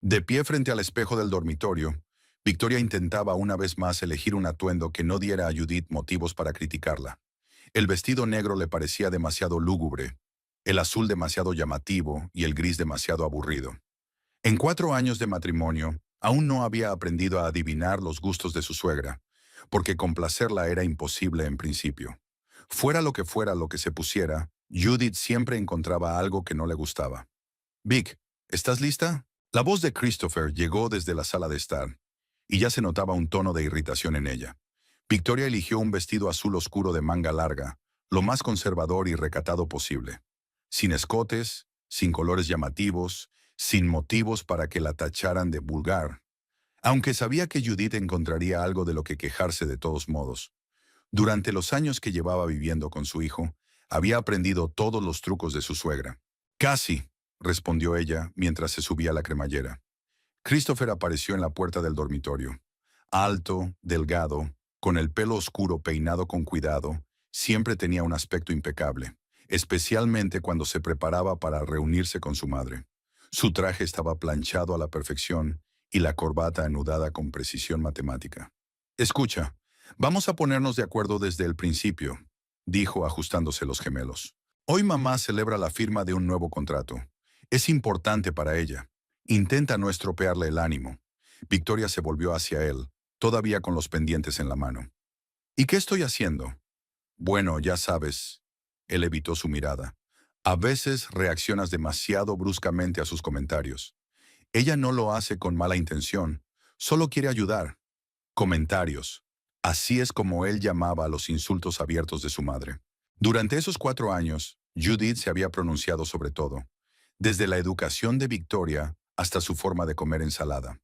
De pie frente al espejo del dormitorio, Victoria intentaba una vez más elegir un atuendo que no diera a Judith motivos para criticarla. El vestido negro le parecía demasiado lúgubre, el azul demasiado llamativo y el gris demasiado aburrido. En 4 años de matrimonio, aún no había aprendido a adivinar los gustos de su suegra, porque complacerla era imposible en principio. Fuera lo que se pusiera, Judith siempre encontraba algo que no le gustaba. Vic, ¿estás lista? La voz de Christopher llegó desde la sala de estar, y ya se notaba un tono de irritación en ella. Victoria eligió un vestido azul oscuro de manga larga, lo más conservador y recatado posible. Sin escotes, sin colores llamativos, sin motivos para que la tacharan de vulgar. Aunque sabía que Judith encontraría algo de lo que quejarse de todos modos. Durante los años que llevaba viviendo con su hijo, había aprendido todos los trucos de su suegra. Casi, respondió ella mientras se subía a la cremallera. Christopher apareció en la puerta del dormitorio. Alto, delgado, con el pelo oscuro peinado con cuidado, siempre tenía un aspecto impecable, especialmente cuando se preparaba para reunirse con su madre. Su traje estaba planchado a la perfección y la corbata anudada con precisión matemática. Escucha, vamos a ponernos de acuerdo desde el principio, dijo ajustándose los gemelos. Hoy mamá celebra la firma de un nuevo contrato. Es importante para ella. Intenta no estropearle el ánimo. Victoria se volvió hacia él, todavía con los pendientes en la mano. ¿Y qué estoy haciendo? Bueno, ya sabes. Él evitó su mirada. A veces reaccionas demasiado bruscamente a sus comentarios. Ella no lo hace con mala intención, solo quiere ayudar. Comentarios. Así es como él llamaba a los insultos abiertos de su madre. Durante esos 4 años, Judith se había pronunciado sobre todo, desde la educación de Victoria hasta su forma de comer ensalada.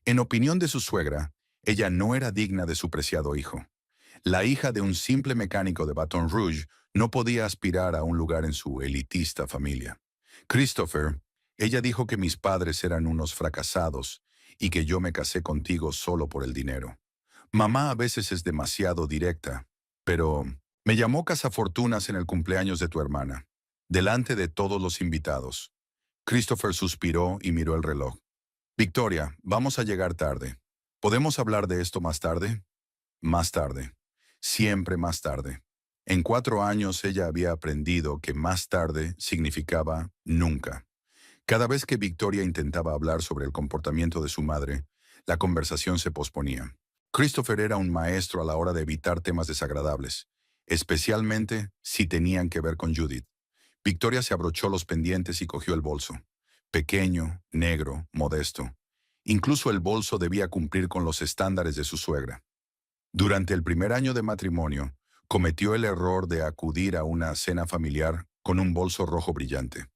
En opinión de su suegra, ella no era digna de su preciado hijo. La hija de un simple mecánico de Baton Rouge no podía aspirar a un lugar en su elitista familia. Christopher, ella dijo que mis padres eran unos fracasados y que yo me casé contigo solo por el dinero. Mamá a veces es demasiado directa, pero me llamó cazafortunas en el cumpleaños de tu hermana, delante de todos los invitados. Christopher suspiró y miró el reloj. Victoria, vamos a llegar tarde. ¿Podemos hablar de esto más tarde? Más tarde. Siempre más tarde. En 4 años ella había aprendido que más tarde significaba nunca. Cada vez que Victoria intentaba hablar sobre el comportamiento de su madre, la conversación se posponía. Christopher era un maestro a la hora de evitar temas desagradables, especialmente si tenían que ver con Judith. Victoria se abrochó los pendientes y cogió el bolso. Pequeño, negro, modesto. Incluso el bolso debía cumplir con los estándares de su suegra. Durante el primer año de matrimonio, cometió el error de acudir a una cena familiar con un bolso rojo brillante.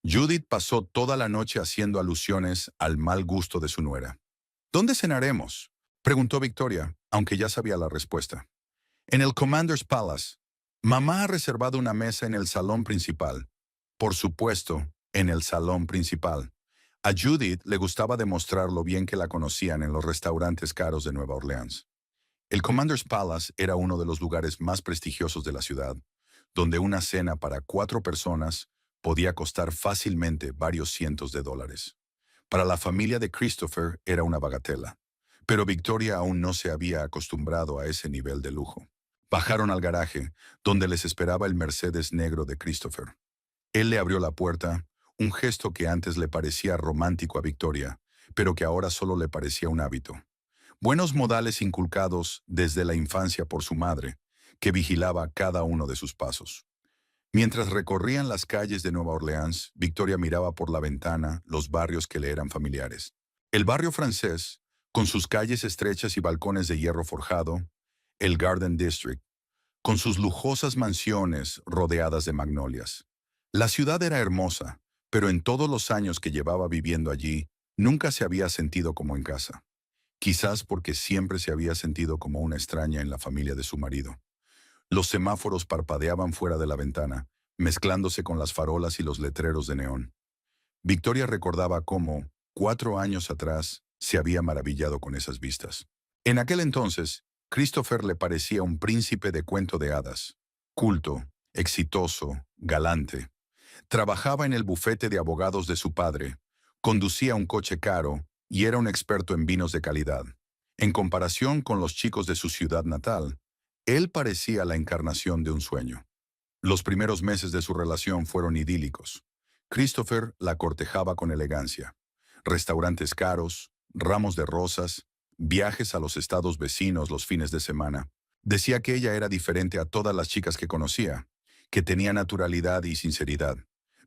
Judith pasó toda la noche haciendo alusiones al mal gusto de su nuera. ¿Dónde cenaremos?, preguntó Victoria, aunque ya sabía la respuesta. En el Commander's Palace. Mamá ha reservado una mesa en el salón principal. Por supuesto, en el salón principal. A Judith le gustaba demostrar lo bien que la conocían en los restaurantes caros de Nueva Orleans. El Commander's Palace era uno de los lugares más prestigiosos de la ciudad, donde una cena para 4 personas podía costar fácilmente varios cientos de dólares. Para la familia de Christopher era una bagatela, pero Victoria aún no se había acostumbrado a ese nivel de lujo. Bajaron al garaje, donde les esperaba el Mercedes negro de Christopher. Él le abrió la puerta, un gesto que antes le parecía romántico a Victoria, pero que ahora solo le parecía un hábito. Buenos modales inculcados desde la infancia por su madre, que vigilaba cada uno de sus pasos. Mientras recorrían las calles de Nueva Orleans, Victoria miraba por la ventana los barrios que le eran familiares. El barrio francés, con sus calles estrechas y balcones de hierro forjado, el Garden District, con sus lujosas mansiones rodeadas de magnolias. La ciudad era hermosa, pero en todos los años que llevaba viviendo allí, nunca se había sentido como en casa. Quizás porque siempre se había sentido como una extraña en la familia de su marido. Los semáforos parpadeaban fuera de la ventana, mezclándose con las farolas y los letreros de neón. Victoria recordaba cómo, 4 años atrás, se había maravillado con esas vistas. En aquel entonces, Christopher le parecía un príncipe de cuento de hadas. Culto, exitoso, galante. Trabajaba en el bufete de abogados de su padre, Conducía un coche caro y era un experto en vinos de calidad. En comparación con los chicos de su ciudad natal, él parecía la encarnación de un sueño. Los primeros meses de su relación fueron idílicos. Christopher la cortejaba con elegancia. Restaurantes caros, ramos de rosas, viajes a los estados vecinos los fines de semana. Decía que ella era diferente a todas las chicas que conocía, que tenía naturalidad y sinceridad.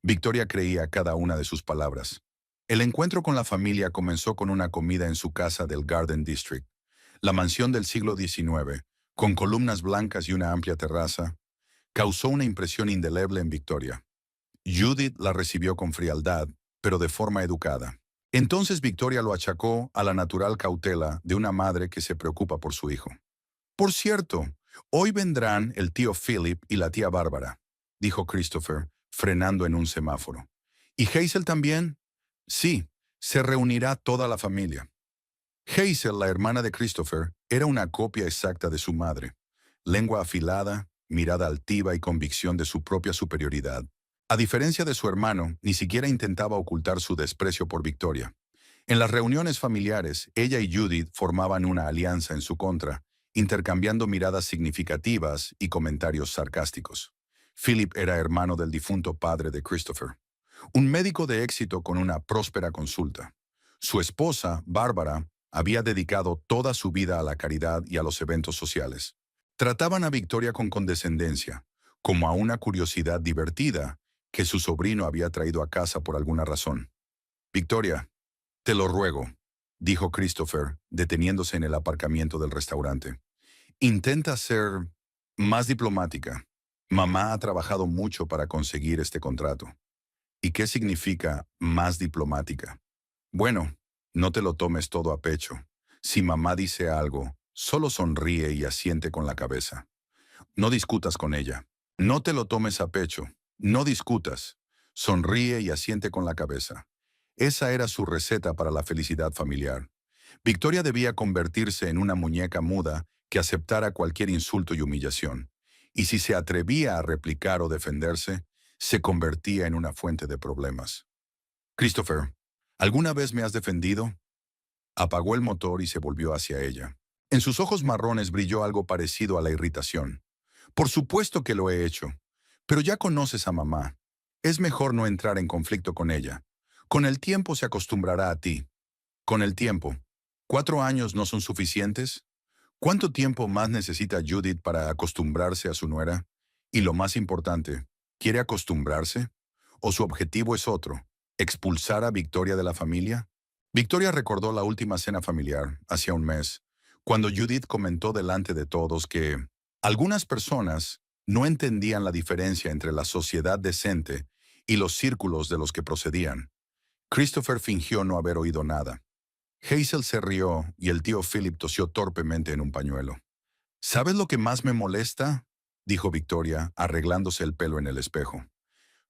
Victoria creía cada una de sus palabras. El encuentro con la familia comenzó con una comida en su casa del Garden District, la mansión del siglo XIX, con columnas blancas y una amplia terraza. Causó una impresión indeleble en Victoria. Judith la recibió con frialdad, pero de forma educada. Entonces Victoria lo achacó a la natural cautela de una madre que se preocupa por su hijo. Por cierto, hoy vendrán el tío Philip y la tía Bárbara, dijo Christopher, frenando en un semáforo. ¿Y Hazel también? Sí, se reunirá toda la familia. Hazel, la hermana de Christopher, era una copia exacta de su madre. Lengua afilada, mirada altiva y convicción de su propia superioridad. A diferencia de su hermano, ni siquiera intentaba ocultar su desprecio por Victoria. En las reuniones familiares, ella y Judith formaban una alianza en su contra, intercambiando miradas significativas y comentarios sarcásticos. Philip era hermano del difunto padre de Christopher, un médico de éxito con una próspera consulta. Su esposa, Bárbara, había dedicado toda su vida a la caridad y a los eventos sociales. Trataban a Victoria con condescendencia, como a una curiosidad divertida que su sobrino había traído a casa por alguna razón. Victoria, te lo ruego, dijo Christopher, deteniéndose en el aparcamiento del restaurante. Intenta ser más diplomática. Mamá ha trabajado mucho para conseguir este contrato. ¿Y qué significa más diplomática? Bueno, no te lo tomes todo a pecho. Si mamá dice algo, solo sonríe y asiente con la cabeza. No discutas con ella. No te lo tomes a pecho. No discutas. Sonríe y asiente con la cabeza. Esa era su receta para la felicidad familiar. Victoria debía convertirse en una muñeca muda que aceptara cualquier insulto y humillación. Y si se atrevía a replicar o defenderse, se convertía en una fuente de problemas. Christopher, ¿alguna vez me has defendido? Apagó el motor y se volvió hacia ella. En sus ojos marrones brilló algo parecido a la irritación. Por supuesto que lo he hecho, pero ya conoces a mamá. Es mejor no entrar en conflicto con ella. Con el tiempo se acostumbrará a ti. Con el tiempo. ¿4 años no son suficientes? ¿Cuánto tiempo más necesita Judith para acostumbrarse a su nuera? Y lo más importante, ¿quiere acostumbrarse? ¿O su objetivo es otro? ¿Expulsar a Victoria de la familia? Victoria recordó la última cena familiar, hacía un mes, cuando Judith comentó delante de todos que algunas personas no entendían la diferencia entre la sociedad decente y los círculos de los que procedían. Christopher fingió no haber oído nada. Hazel se rió y el tío Philip tosió torpemente en un pañuelo. ¿Sabes lo que más me molesta?, dijo Victoria, arreglándose el pelo en el espejo.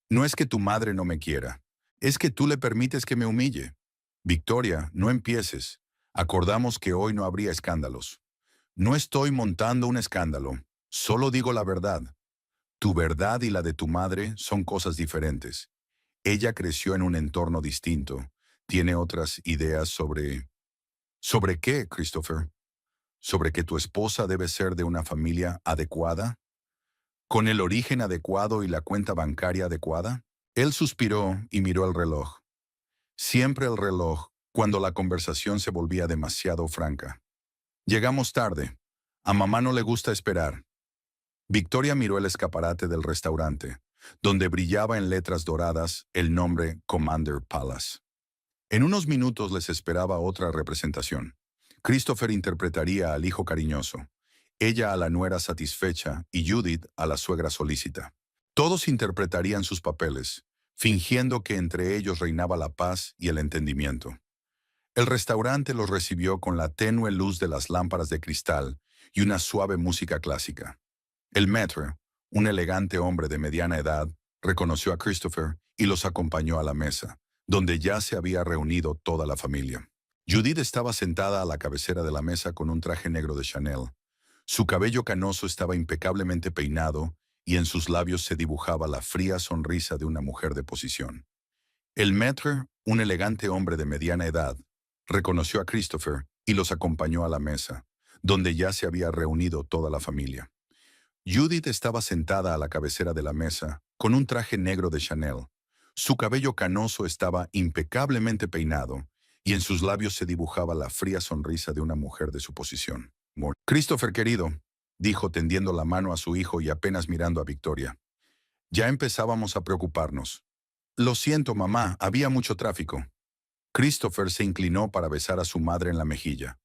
No es que tu madre no me quiera, es que tú le permites que me humille. Victoria, no empieces. Acordamos que hoy no habría escándalos. No estoy montando un escándalo, solo digo la verdad. Tu verdad y la de tu madre son cosas diferentes. Ella creció en un entorno distinto. Tiene otras ideas sobre... ¿Sobre qué, Christopher? ¿Sobre que tu esposa debe ser de una familia adecuada? ¿Con el origen adecuado y la cuenta bancaria adecuada? Él suspiró y miró el reloj. Siempre el reloj, cuando la conversación se volvía demasiado franca. Llegamos tarde. A mamá no le gusta esperar. Victoria miró el escaparate del restaurante, donde brillaba en letras doradas el nombre Commander Palace. En unos minutos les esperaba otra representación. Christopher interpretaría al hijo cariñoso, ella a la nuera satisfecha y Judith a la suegra solícita. Todos interpretarían sus papeles, fingiendo que entre ellos reinaba la paz y el entendimiento. El restaurante los recibió con la tenue luz de las lámparas de cristal y una suave música clásica. El maître, un elegante hombre de mediana edad, reconoció a Christopher y los acompañó a la mesa, donde ya se había reunido toda la familia. Judith estaba sentada a la cabecera de la mesa con un traje negro de Chanel. Su cabello canoso estaba impecablemente peinado y en sus labios se dibujaba la fría sonrisa de una mujer de posición. El maître, un elegante hombre de mediana edad, reconoció a Christopher y los acompañó a la mesa, donde ya se había reunido toda la familia. Judith estaba sentada a la cabecera de la mesa, con un traje negro de Chanel. Su cabello canoso estaba impecablemente peinado, y en sus labios se dibujaba la fría sonrisa de una mujer de su posición. Christopher, querido, dijo tendiendo la mano a su hijo y apenas mirando a Victoria. Ya empezábamos a preocuparnos. Lo siento, mamá, había mucho tráfico. Christopher se inclinó para besar a su madre en la mejilla.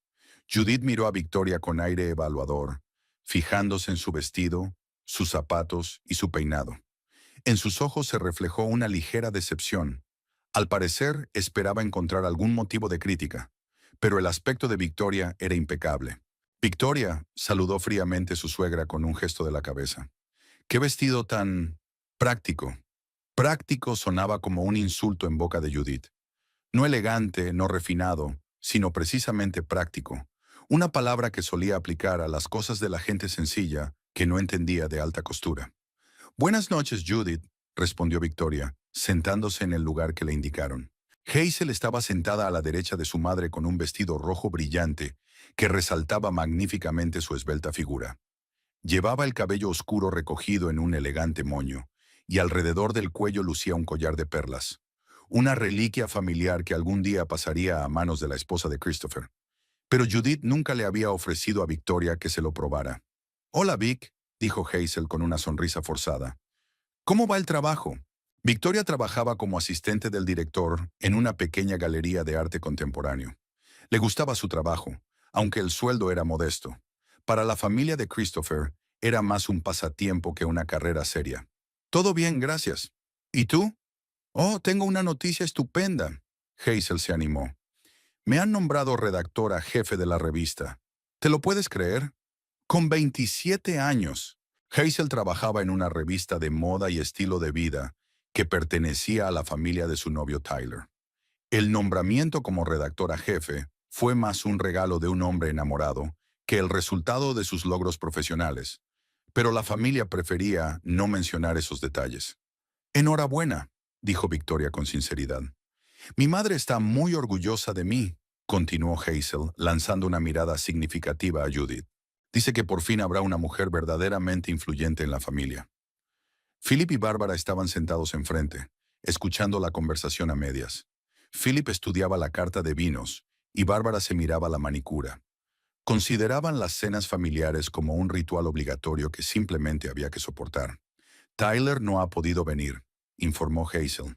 Judith miró a Victoria con aire evaluador, fijándose en su vestido, sus zapatos y su peinado. En sus ojos se reflejó una ligera decepción. Al parecer, esperaba encontrar algún motivo de crítica, pero el aspecto de Victoria era impecable. Victoria saludó fríamente a su suegra con un gesto de la cabeza. ¡Qué vestido tan práctico! Práctico sonaba como un insulto en boca de Judith. No elegante, no refinado, sino precisamente práctico. Una palabra que solía aplicar a las cosas de la gente sencilla que no entendía de alta costura. Buenas noches, Judith, respondió Victoria, sentándose en el lugar que le indicaron. Hazel estaba sentada a la derecha de su madre con un vestido rojo brillante que resaltaba magníficamente su esbelta figura. Llevaba el cabello oscuro recogido en un elegante moño, y alrededor del cuello lucía un collar de perlas. Una reliquia familiar que algún día pasaría a manos de la esposa de Christopher. Pero Judith nunca le había ofrecido a Victoria que se lo probara. «Hola, Vic», dijo Hazel con una sonrisa forzada. «¿Cómo va el trabajo?» Victoria trabajaba como asistente del director en una pequeña galería de arte contemporáneo. Le gustaba su trabajo, aunque el sueldo era modesto. Para la familia de Christopher, era más un pasatiempo que una carrera seria. «Todo bien, gracias. ¿Y tú?» «Oh, tengo una noticia estupenda». Hazel se animó. «Me han nombrado redactora jefe de la revista. ¿Te lo puedes creer? Con 27 años». Hazel trabajaba en una revista de moda y estilo de vida que pertenecía a la familia de su novio Tyler. El nombramiento como redactora jefe fue más un regalo de un hombre enamorado que el resultado de sus logros profesionales, pero la familia prefería no mencionar esos detalles. «Enhorabuena», dijo Victoria con sinceridad. «Mi madre está muy orgullosa de mí», continuó Hazel, lanzando una mirada significativa a Judith. «Dice que por fin habrá una mujer verdaderamente influyente en la familia». Philip y Bárbara estaban sentados enfrente, escuchando la conversación a medias. Philip estudiaba la carta de vinos y Bárbara se miraba la manicura. Consideraban las cenas familiares como un ritual obligatorio que simplemente había que soportar. «Tyler no ha podido venir», informó Hazel.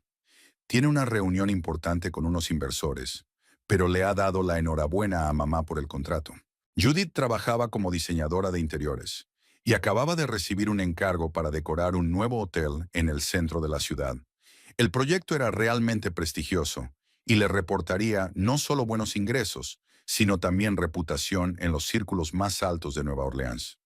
«Tiene una reunión importante con unos inversores, pero le ha dado la enhorabuena a mamá por el contrato». Judith trabajaba como diseñadora de interiores y acababa de recibir un encargo para decorar un nuevo hotel en el centro de la ciudad. El proyecto era realmente prestigioso y le reportaría no solo buenos ingresos, sino también reputación en los círculos más altos de Nueva Orleans.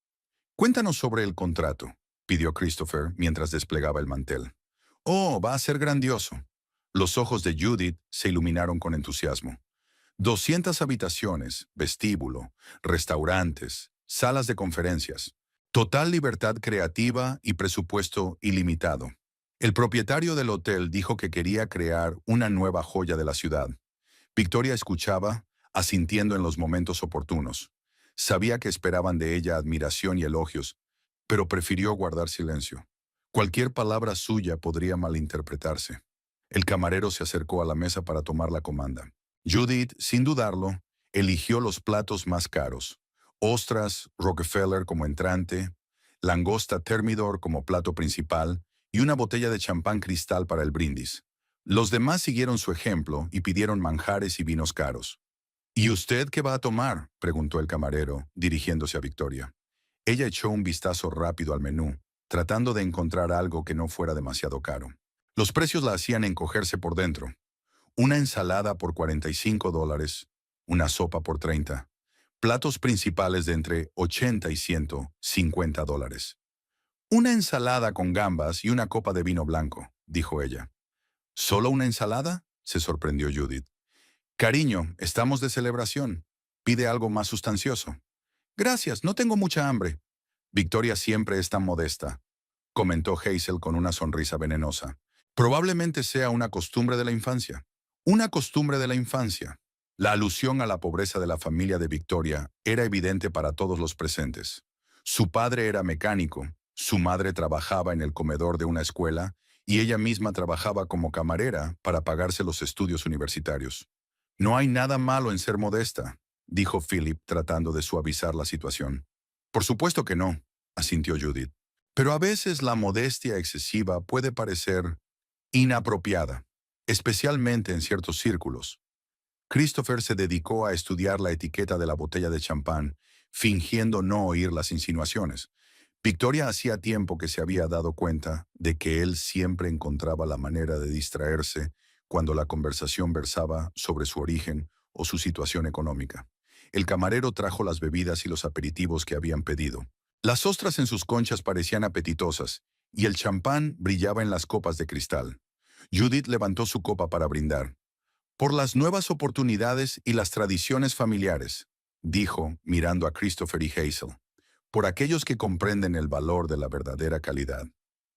«Cuéntanos sobre el contrato», pidió Christopher mientras desplegaba el mantel. «Oh, va a ser grandioso». Los ojos de Judith se iluminaron con entusiasmo. 200 habitaciones, vestíbulo, restaurantes, salas de conferencias. Total libertad creativa y presupuesto ilimitado. El propietario del hotel dijo que quería crear una nueva joya de la ciudad. Victoria escuchaba, asintiendo en los momentos oportunos. Sabía que esperaban de ella admiración y elogios, pero prefirió guardar silencio. Cualquier palabra suya podría malinterpretarse. El camarero se acercó a la mesa para tomar la comanda. Judith, sin dudarlo, eligió los platos más caros. Ostras Rockefeller como entrante, langosta Thermidor como plato principal y una botella de champán cristal para el brindis. Los demás siguieron su ejemplo y pidieron manjares y vinos caros. «¿Y usted qué va a tomar?», preguntó el camarero, dirigiéndose a Victoria. Ella echó un vistazo rápido al menú, tratando de encontrar algo que no fuera demasiado caro. Los precios la hacían encogerse por dentro. Una ensalada por $45, una sopa por 30, platos principales de entre 80 y $150. «Una ensalada con gambas y una copa de vino blanco», dijo ella. «¿Solo una ensalada?», se sorprendió Judith. «Cariño, estamos de celebración. Pide algo más sustancioso». «Gracias, no tengo mucha hambre». «Victoria siempre es tan modesta», comentó Hazel con una sonrisa venenosa. Probablemente sea una costumbre de la infancia. Una costumbre de la infancia. La alusión a la pobreza de la familia de Victoria era evidente para todos los presentes. Su padre era mecánico, su madre trabajaba en el comedor de una escuela y ella misma trabajaba como camarera para pagarse los estudios universitarios. No hay nada malo en ser modesta, dijo Philip tratando de suavizar la situación. Por supuesto que no, asintió Judith. Pero a veces la modestia excesiva puede parecer inapropiada, especialmente en ciertos círculos. Christopher se dedicó a estudiar la etiqueta de la botella de champán, fingiendo no oír las insinuaciones. Victoria hacía tiempo que se había dado cuenta de que él siempre encontraba la manera de distraerse cuando la conversación versaba sobre su origen o su situación económica. El camarero trajo las bebidas y los aperitivos que habían pedido. Las ostras en sus conchas parecían apetitosas, y el champán brillaba en las copas de cristal. Judith levantó su copa para brindar. Por las nuevas oportunidades y las tradiciones familiares, dijo, mirando a Christopher y Hazel. Por aquellos que comprenden el valor de la verdadera calidad.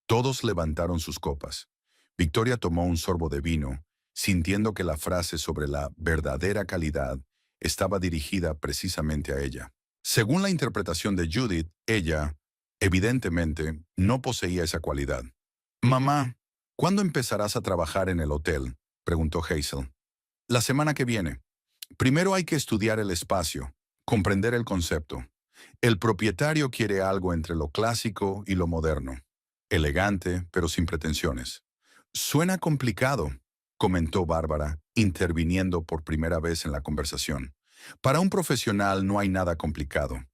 Todos levantaron sus copas. Victoria tomó un sorbo de vino, sintiendo que la frase sobre la verdadera calidad estaba dirigida precisamente a ella. Según la interpretación de Judith, ella, evidentemente, no poseía esa cualidad. «Mamá, ¿cuándo empezarás a trabajar en el hotel?», preguntó Hazel. «La semana que viene. Primero hay que estudiar el espacio, comprender el concepto. El propietario quiere algo entre lo clásico y lo moderno. Elegante, pero sin pretensiones». «Suena complicado», comentó Bárbara, interviniendo por primera vez en la conversación. «Para un profesional no hay nada complicado»,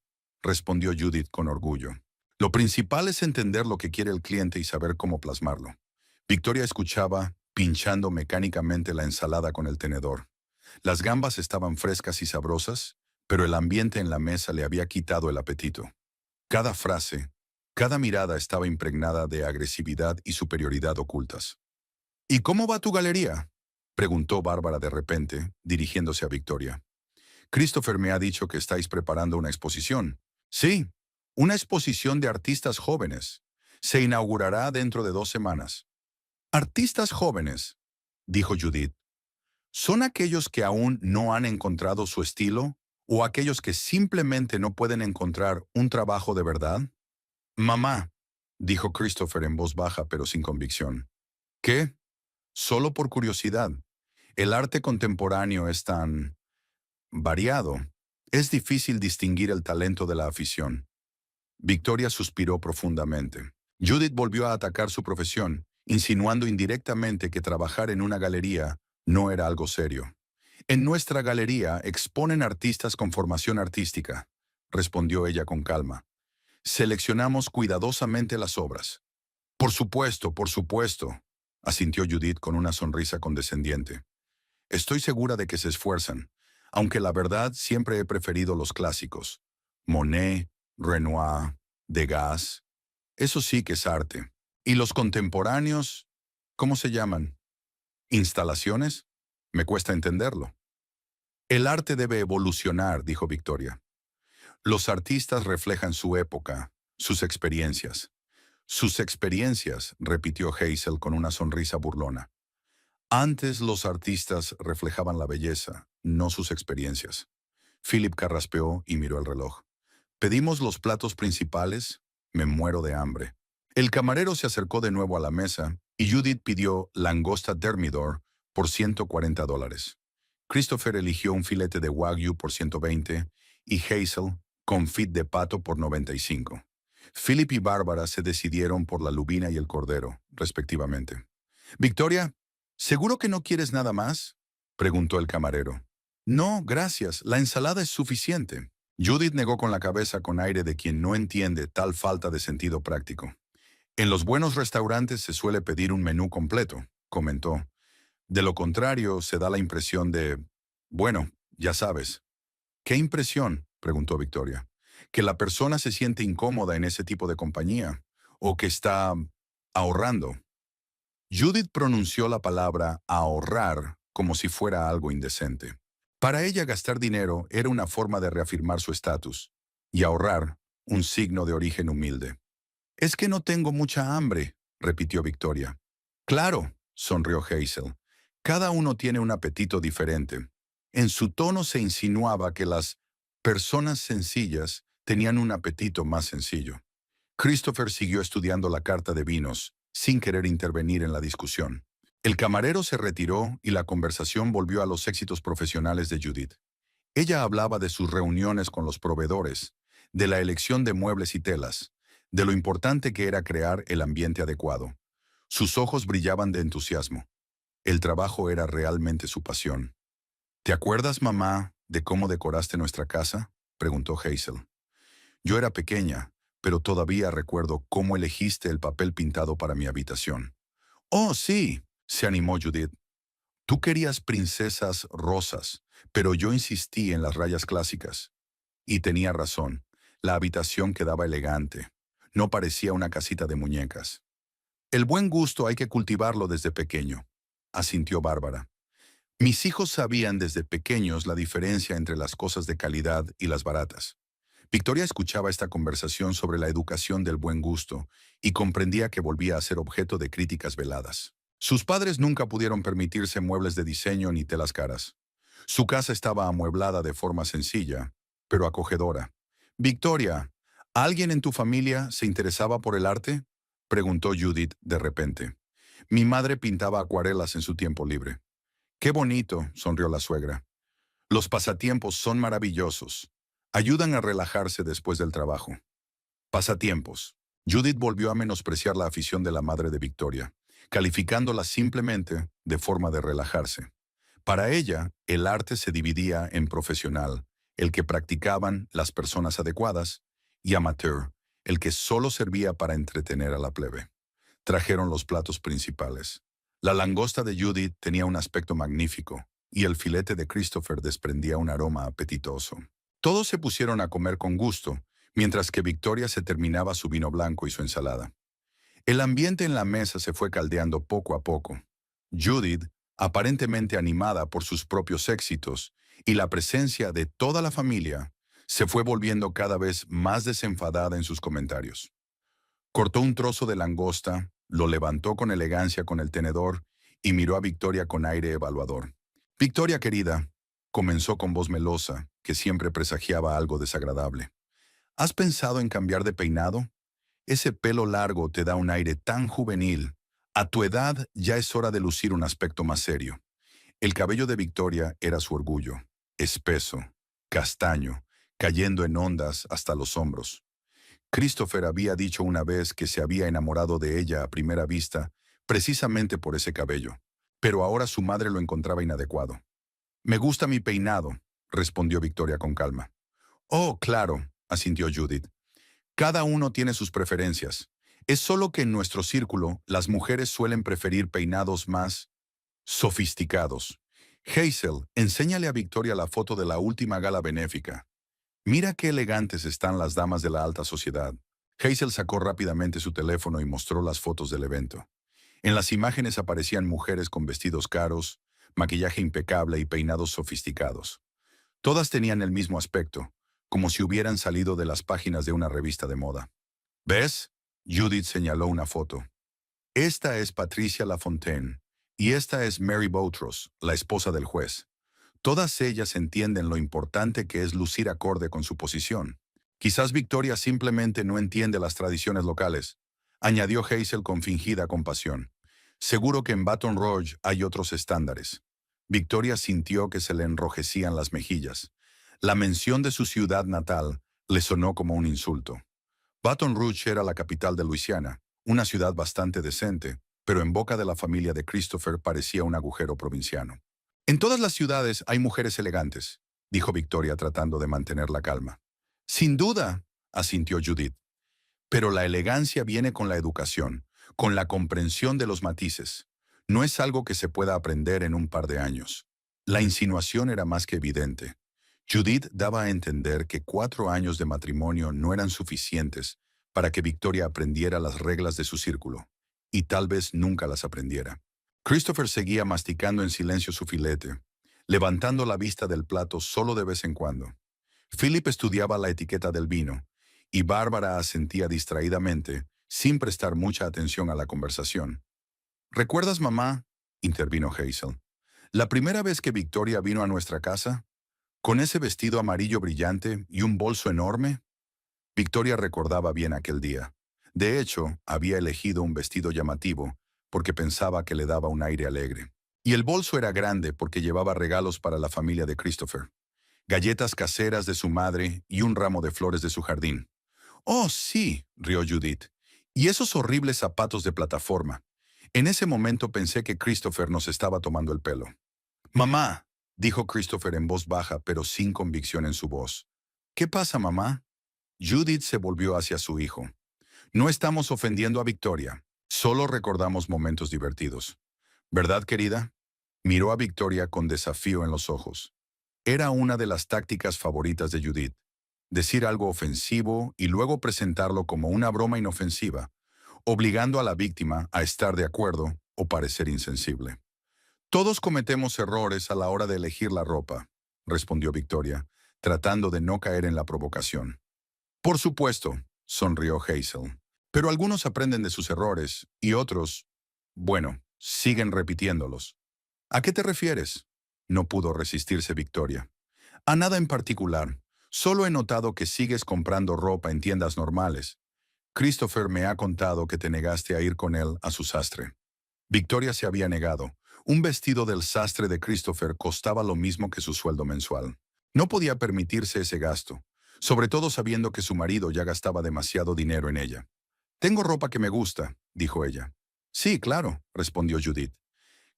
respondió Judith con orgullo. «Lo principal es entender lo que quiere el cliente y saber cómo plasmarlo». Victoria escuchaba, pinchando mecánicamente la ensalada con el tenedor. Las gambas estaban frescas y sabrosas, pero el ambiente en la mesa le había quitado el apetito. Cada frase, cada mirada estaba impregnada de agresividad y superioridad ocultas. «¿Y cómo va tu galería?», preguntó Bárbara de repente, dirigiéndose a Victoria. «Christopher me ha dicho que estáis preparando una exposición». «Sí, una exposición de artistas jóvenes. Se inaugurará dentro de 2 semanas». «Artistas jóvenes», dijo Judith. «¿Son aquellos que aún no han encontrado su estilo o aquellos que simplemente no pueden encontrar un trabajo de verdad?» «Mamá», dijo Christopher en voz baja pero sin convicción. «¿Qué?» «Solo por curiosidad. El arte contemporáneo es tan variado. Es difícil distinguir el talento de la afición». Victoria suspiró profundamente. Judith volvió a atacar su profesión, insinuando indirectamente que trabajar en una galería no era algo serio. «En nuestra galería exponen artistas con formación artística», respondió ella con calma. «Seleccionamos cuidadosamente las obras». Por supuesto», asintió Judith con una sonrisa condescendiente. «Estoy segura de que se esfuerzan, aunque la verdad siempre he preferido los clásicos. Monet, Renoir, Degas. Eso sí que es arte. ¿Y los contemporáneos? ¿Cómo se llaman? ¿Instalaciones? Me cuesta entenderlo». «El arte debe evolucionar», dijo Victoria. «Los artistas reflejan su época, sus experiencias». «Sus experiencias», repitió Hazel con una sonrisa burlona. «Antes los artistas reflejaban la belleza, no sus experiencias». Philip carraspeó y miró el reloj. «¿Pedimos los platos principales? Me muero de hambre». El camarero se acercó de nuevo a la mesa y Judith pidió langosta Thermidor por $140. Christopher eligió un filete de Wagyu por 120 y Hazel confit de pato por 95. Philip y Bárbara se decidieron por la lubina y el cordero, respectivamente. «Victoria, ¿seguro que no quieres nada más?», preguntó el camarero. «No, gracias, la ensalada es suficiente». Judith negó con la cabeza con aire de quien no entiende tal falta de sentido práctico. «En los buenos restaurantes se suele pedir un menú completo», comentó. «De lo contrario, se da la impresión de... bueno, ya sabes». «¿Qué impresión?», preguntó Victoria. «¿Que la persona se siente incómoda en ese tipo de compañía? ¿O que está ahorrando?». Judith pronunció la palabra ahorrar como si fuera algo indecente. Para ella gastar dinero era una forma de reafirmar su estatus, y ahorrar, un signo de origen humilde. «Es que no tengo mucha hambre», repitió Victoria. Claro, sonrió Hazel. Cada uno tiene un apetito diferente. En su tono se insinuaba que las personas sencillas tenían un apetito más sencillo. Christopher siguió estudiando la carta de vinos, sin querer intervenir en la discusión. El camarero se retiró y la conversación volvió a los éxitos profesionales de Judith. Ella hablaba de sus reuniones con los proveedores, de la elección de muebles y telas, de lo importante que era crear el ambiente adecuado. Sus ojos brillaban de entusiasmo. El trabajo era realmente su pasión. ¿Te acuerdas, mamá, de cómo decoraste nuestra casa?, preguntó Hazel. Yo era pequeña, pero todavía recuerdo cómo elegiste el papel pintado para mi habitación. Oh, sí, se animó Judith. Tú querías princesas rosas, pero yo insistí en las rayas clásicas. Y tenía razón, la habitación quedaba elegante. No parecía una casita de muñecas. El buen gusto hay que cultivarlo desde pequeño, asintió Bárbara. Mis hijos sabían desde pequeños la diferencia entre las cosas de calidad y las baratas. Victoria escuchaba esta conversación sobre la educación del buen gusto y comprendía que volvía a ser objeto de críticas veladas. Sus padres nunca pudieron permitirse muebles de diseño ni telas caras. Su casa estaba amueblada de forma sencilla, pero acogedora. Victoria, ¿alguien en tu familia se interesaba por el arte?, preguntó Judith de repente. Mi madre pintaba acuarelas en su tiempo libre. Qué bonito, sonrió la suegra. Los pasatiempos son maravillosos. Ayudan a relajarse después del trabajo. Pasatiempos. Judith volvió a menospreciar la afición de la madre de Victoria, calificándola simplemente de forma de relajarse. Para ella, el arte se dividía en profesional, el que practicaban las personas adecuadas, y amateur, el que solo servía para entretener a la plebe. Trajeron los platos principales. La langosta de Judith tenía un aspecto magnífico, y el filete de Christopher desprendía un aroma apetitoso. Todos se pusieron a comer con gusto, mientras que Victoria se terminaba su vino blanco y su ensalada. El ambiente en la mesa se fue caldeando poco a poco. Judith, aparentemente animada por sus propios éxitos y la presencia de toda la familia, se fue volviendo cada vez más desenfadada en sus comentarios. Cortó un trozo de langosta, lo levantó con elegancia con el tenedor y miró a Victoria con aire evaluador. Victoria querida, comenzó con voz melosa, que siempre presagiaba algo desagradable. ¿Has pensado en cambiar de peinado? Ese pelo largo te da un aire tan juvenil. A tu edad ya es hora de lucir un aspecto más serio. El cabello de Victoria era su orgullo, espeso, castaño, cayendo en ondas hasta los hombros. Christopher había dicho una vez que se había enamorado de ella a primera vista, precisamente por ese cabello, pero ahora su madre lo encontraba inadecuado. Me gusta mi peinado, respondió Victoria con calma. Oh, claro, asintió Judith. Cada uno tiene sus preferencias. Es solo que en nuestro círculo las mujeres suelen preferir peinados más sofisticados. Hazel, enséñale a Victoria la foto de la última gala benéfica. Mira qué elegantes están las damas de la alta sociedad. Hazel sacó rápidamente su teléfono y mostró las fotos del evento. En las imágenes aparecían mujeres con vestidos caros, maquillaje impecable y peinados sofisticados. Todas tenían el mismo aspecto, como si hubieran salido de las páginas de una revista de moda. ¿Ves? Judith señaló una foto. Esta es Patricia Lafontaine, y esta es Mary Boutros, la esposa del juez. Todas ellas entienden lo importante que es lucir acorde con su posición. Quizás Victoria simplemente no entiende las tradiciones locales, añadió Hazel con fingida compasión. Seguro que en Baton Rouge hay otros estándares. Victoria sintió que se le enrojecían las mejillas. La mención de su ciudad natal le sonó como un insulto. Baton Rouge era la capital de Luisiana, una ciudad bastante decente, pero en boca de la familia de Christopher parecía un agujero provinciano. En todas las ciudades hay mujeres elegantes, dijo Victoria tratando de mantener la calma. Sin duda, asintió Judith. Pero la elegancia viene con la educación, con la comprensión de los matices. No es algo que se pueda aprender en un par de años. La insinuación era más que evidente. Judith daba a entender que 4 años de matrimonio no eran suficientes para que Victoria aprendiera las reglas de su círculo, y tal vez nunca las aprendiera. Christopher seguía masticando en silencio su filete, levantando la vista del plato solo de vez en cuando. Philip estudiaba la etiqueta del vino, y Bárbara asentía distraídamente, sin prestar mucha atención a la conversación. ¿Recuerdas, mamá? Intervino Hazel. La primera vez que Victoria vino a nuestra casa, con ese vestido amarillo brillante y un bolso enorme. Victoria recordaba bien aquel día. De hecho, había elegido un vestido llamativo porque pensaba que le daba un aire alegre. Y el bolso era grande porque llevaba regalos para la familia de Christopher, galletas caseras de su madre y un ramo de flores de su jardín. «Oh, sí», rió Judith. «Y esos horribles zapatos de plataforma. En ese momento pensé que Christopher nos estaba tomando el pelo». «Mamá», dijo Christopher en voz baja pero sin convicción en su voz. «¿Qué pasa, mamá?» Judith se volvió hacia su hijo. «No estamos ofendiendo a Victoria. Solo recordamos momentos divertidos. ¿Verdad, querida?» Miró a Victoria con desafío en los ojos. Era una de las tácticas favoritas de Judith. Decir algo ofensivo y luego presentarlo como una broma inofensiva, obligando a la víctima a estar de acuerdo o parecer insensible. «Todos cometemos errores a la hora de elegir la ropa», respondió Victoria, tratando de no caer en la provocación. «Por supuesto», sonrió Hazel. «Pero algunos aprenden de sus errores y otros, bueno, siguen repitiéndolos». «¿A qué te refieres?», no pudo resistirse Victoria. «A nada en particular. Solo he notado que sigues comprando ropa en tiendas normales. Christopher me ha contado que te negaste a ir con él a su sastre». Victoria se había negado. Un vestido del sastre de Christopher costaba lo mismo que su sueldo mensual. No podía permitirse ese gasto, sobre todo sabiendo que su marido ya gastaba demasiado dinero en ella. «Tengo ropa que me gusta», dijo ella. «Sí, claro», respondió Judith.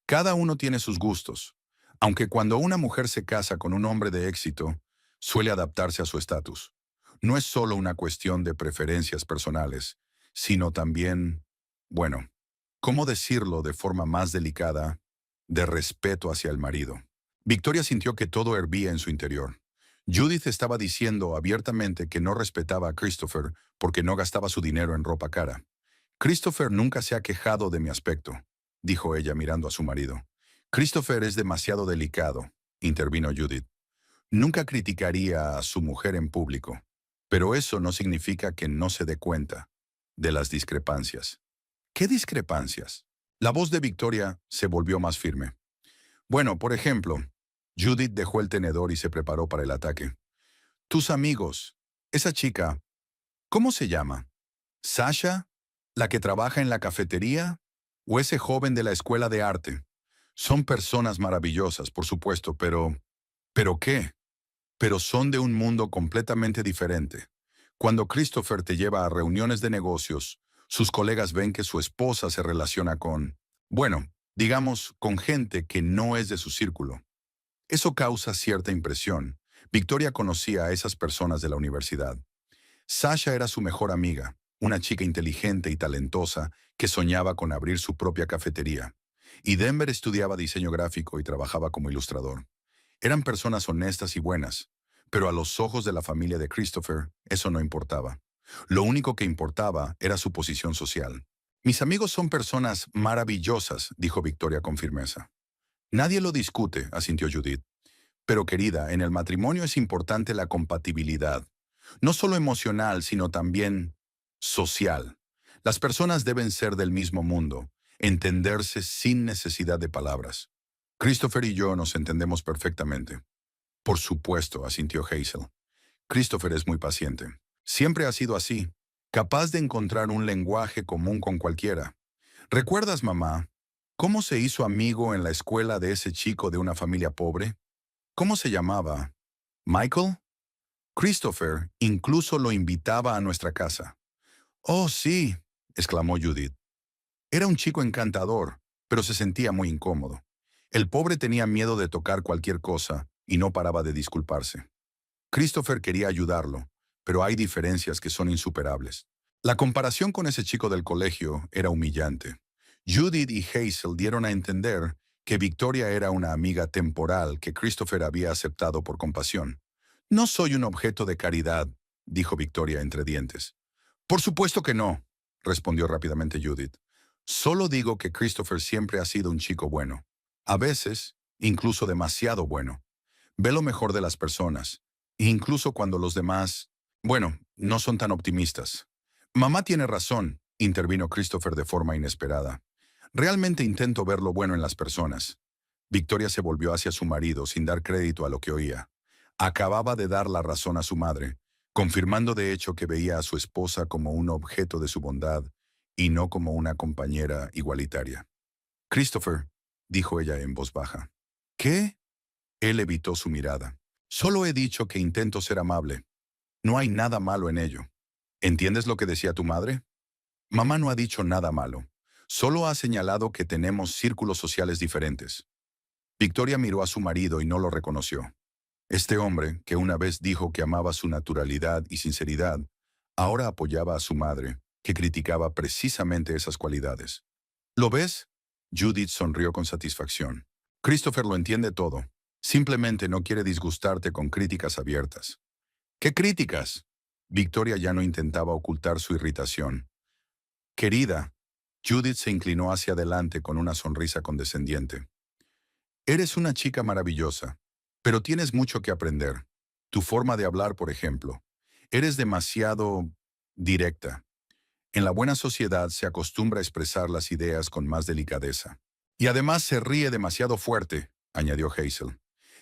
«Cada uno tiene sus gustos, aunque cuando una mujer se casa con un hombre de éxito, suele adaptarse a su estatus. No es solo una cuestión de preferencias personales, sino también, bueno, ¿cómo decirlo de forma más delicada?, de respeto hacia el marido». Victoria sintió que todo hervía en su interior. Judith estaba diciendo abiertamente que no respetaba a Christopher porque no gastaba su dinero en ropa cara. «Christopher nunca se ha quejado de mi aspecto», dijo ella mirando a su marido. «Christopher es demasiado delicado», intervino Judith. «Nunca criticaría a su mujer en público, pero eso no significa que no se dé cuenta de las discrepancias». «¿Qué discrepancias?». La voz de Victoria se volvió más firme. «Bueno, por ejemplo», Judith dejó el tenedor y se preparó para el ataque. «Tus amigos, esa chica, ¿cómo se llama? ¿Sasha? ¿La que trabaja en la cafetería? ¿O ese joven de la escuela de arte? Son personas maravillosas, por supuesto, pero... ¿Pero qué? Pero son de un mundo completamente diferente. Cuando Christopher te lleva a reuniones de negocios, sus colegas ven que su esposa se relaciona con... bueno, digamos, con gente que no es de su círculo. Eso causa cierta impresión. Victoria conocía a esas personas de la universidad. Sasha era su mejor amiga, una chica inteligente y talentosa que soñaba con abrir su propia cafetería. Y Denver estudiaba diseño gráfico y trabajaba como ilustrador. Eran personas honestas y buenas, pero a los ojos de la familia de Christopher, eso no importaba. Lo único que importaba era su posición social. «Mis amigos son personas maravillosas», dijo Victoria con firmeza. «Nadie lo discute», asintió Judith. «Pero querida, en el matrimonio es importante la compatibilidad. No solo emocional, sino también social. Las personas deben ser del mismo mundo, entenderse sin necesidad de palabras. Christopher y yo nos entendemos perfectamente». «Por supuesto», asintió Hazel. «Christopher es muy paciente. Siempre ha sido así, capaz de encontrar un lenguaje común con cualquiera. ¿Recuerdas, mamá, cómo se hizo amigo en la escuela de ese chico de una familia pobre? ¿Cómo se llamaba? ¿Michael? Christopher incluso lo invitaba a nuestra casa». «Oh, sí», exclamó Judith. «Era un chico encantador, pero se sentía muy incómodo. El pobre tenía miedo de tocar cualquier cosa y no paraba de disculparse. Christopher quería ayudarlo, pero hay diferencias que son insuperables». La comparación con ese chico del colegio era humillante. Judith y Hazel dieron a entender que Victoria era una amiga temporal que Christopher había aceptado por compasión. «No soy un objeto de caridad», dijo Victoria entre dientes. «Por supuesto que no», respondió rápidamente Judith. «Solo digo que Christopher siempre ha sido un chico bueno. A veces, incluso demasiado bueno. Ve lo mejor de las personas, incluso cuando los demás, bueno, no son tan optimistas». «Mamá tiene razón», intervino Christopher de forma inesperada. Realmente intento ver lo bueno en las personas. Victoria se volvió hacia su marido sin dar crédito a lo que oía. Acababa de dar la razón a su madre, confirmando de hecho que veía a su esposa como un objeto de su bondad y no como una compañera igualitaria. Christopher, dijo ella en voz baja. ¿Qué? Él evitó su mirada. Solo he dicho que intento ser amable. No hay nada malo en ello. ¿Entiendes lo que decía tu madre? Mamá no ha dicho nada malo. Solo ha señalado que tenemos círculos sociales diferentes. Victoria miró a su marido y no lo reconoció. Este hombre, que una vez dijo que amaba su naturalidad y sinceridad, ahora apoyaba a su madre, que criticaba precisamente esas cualidades. ¿Lo ves? Judith sonrió con satisfacción. Christopher lo entiende todo. Simplemente no quiere disgustarte con críticas abiertas. ¿Qué críticas? Victoria ya no intentaba ocultar su irritación. Querida, Judith se inclinó hacia adelante con una sonrisa condescendiente. Eres una chica maravillosa, pero tienes mucho que aprender. Tu forma de hablar, por ejemplo. Eres demasiado directa. En la buena sociedad se acostumbra a expresar las ideas con más delicadeza. Y además se ríe demasiado fuerte, añadió Hazel.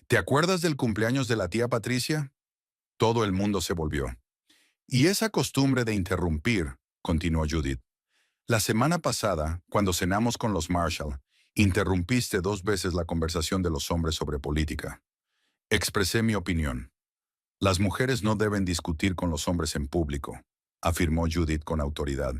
¿Te acuerdas del cumpleaños de la tía Patricia? Todo el mundo se volvió. Y esa costumbre de interrumpir, continuó Judith. La semana pasada, cuando cenamos con los Marshall, interrumpiste 2 veces la conversación de los hombres sobre política. Expresé mi opinión. Las mujeres no deben discutir con los hombres en público, afirmó Judith con autoridad.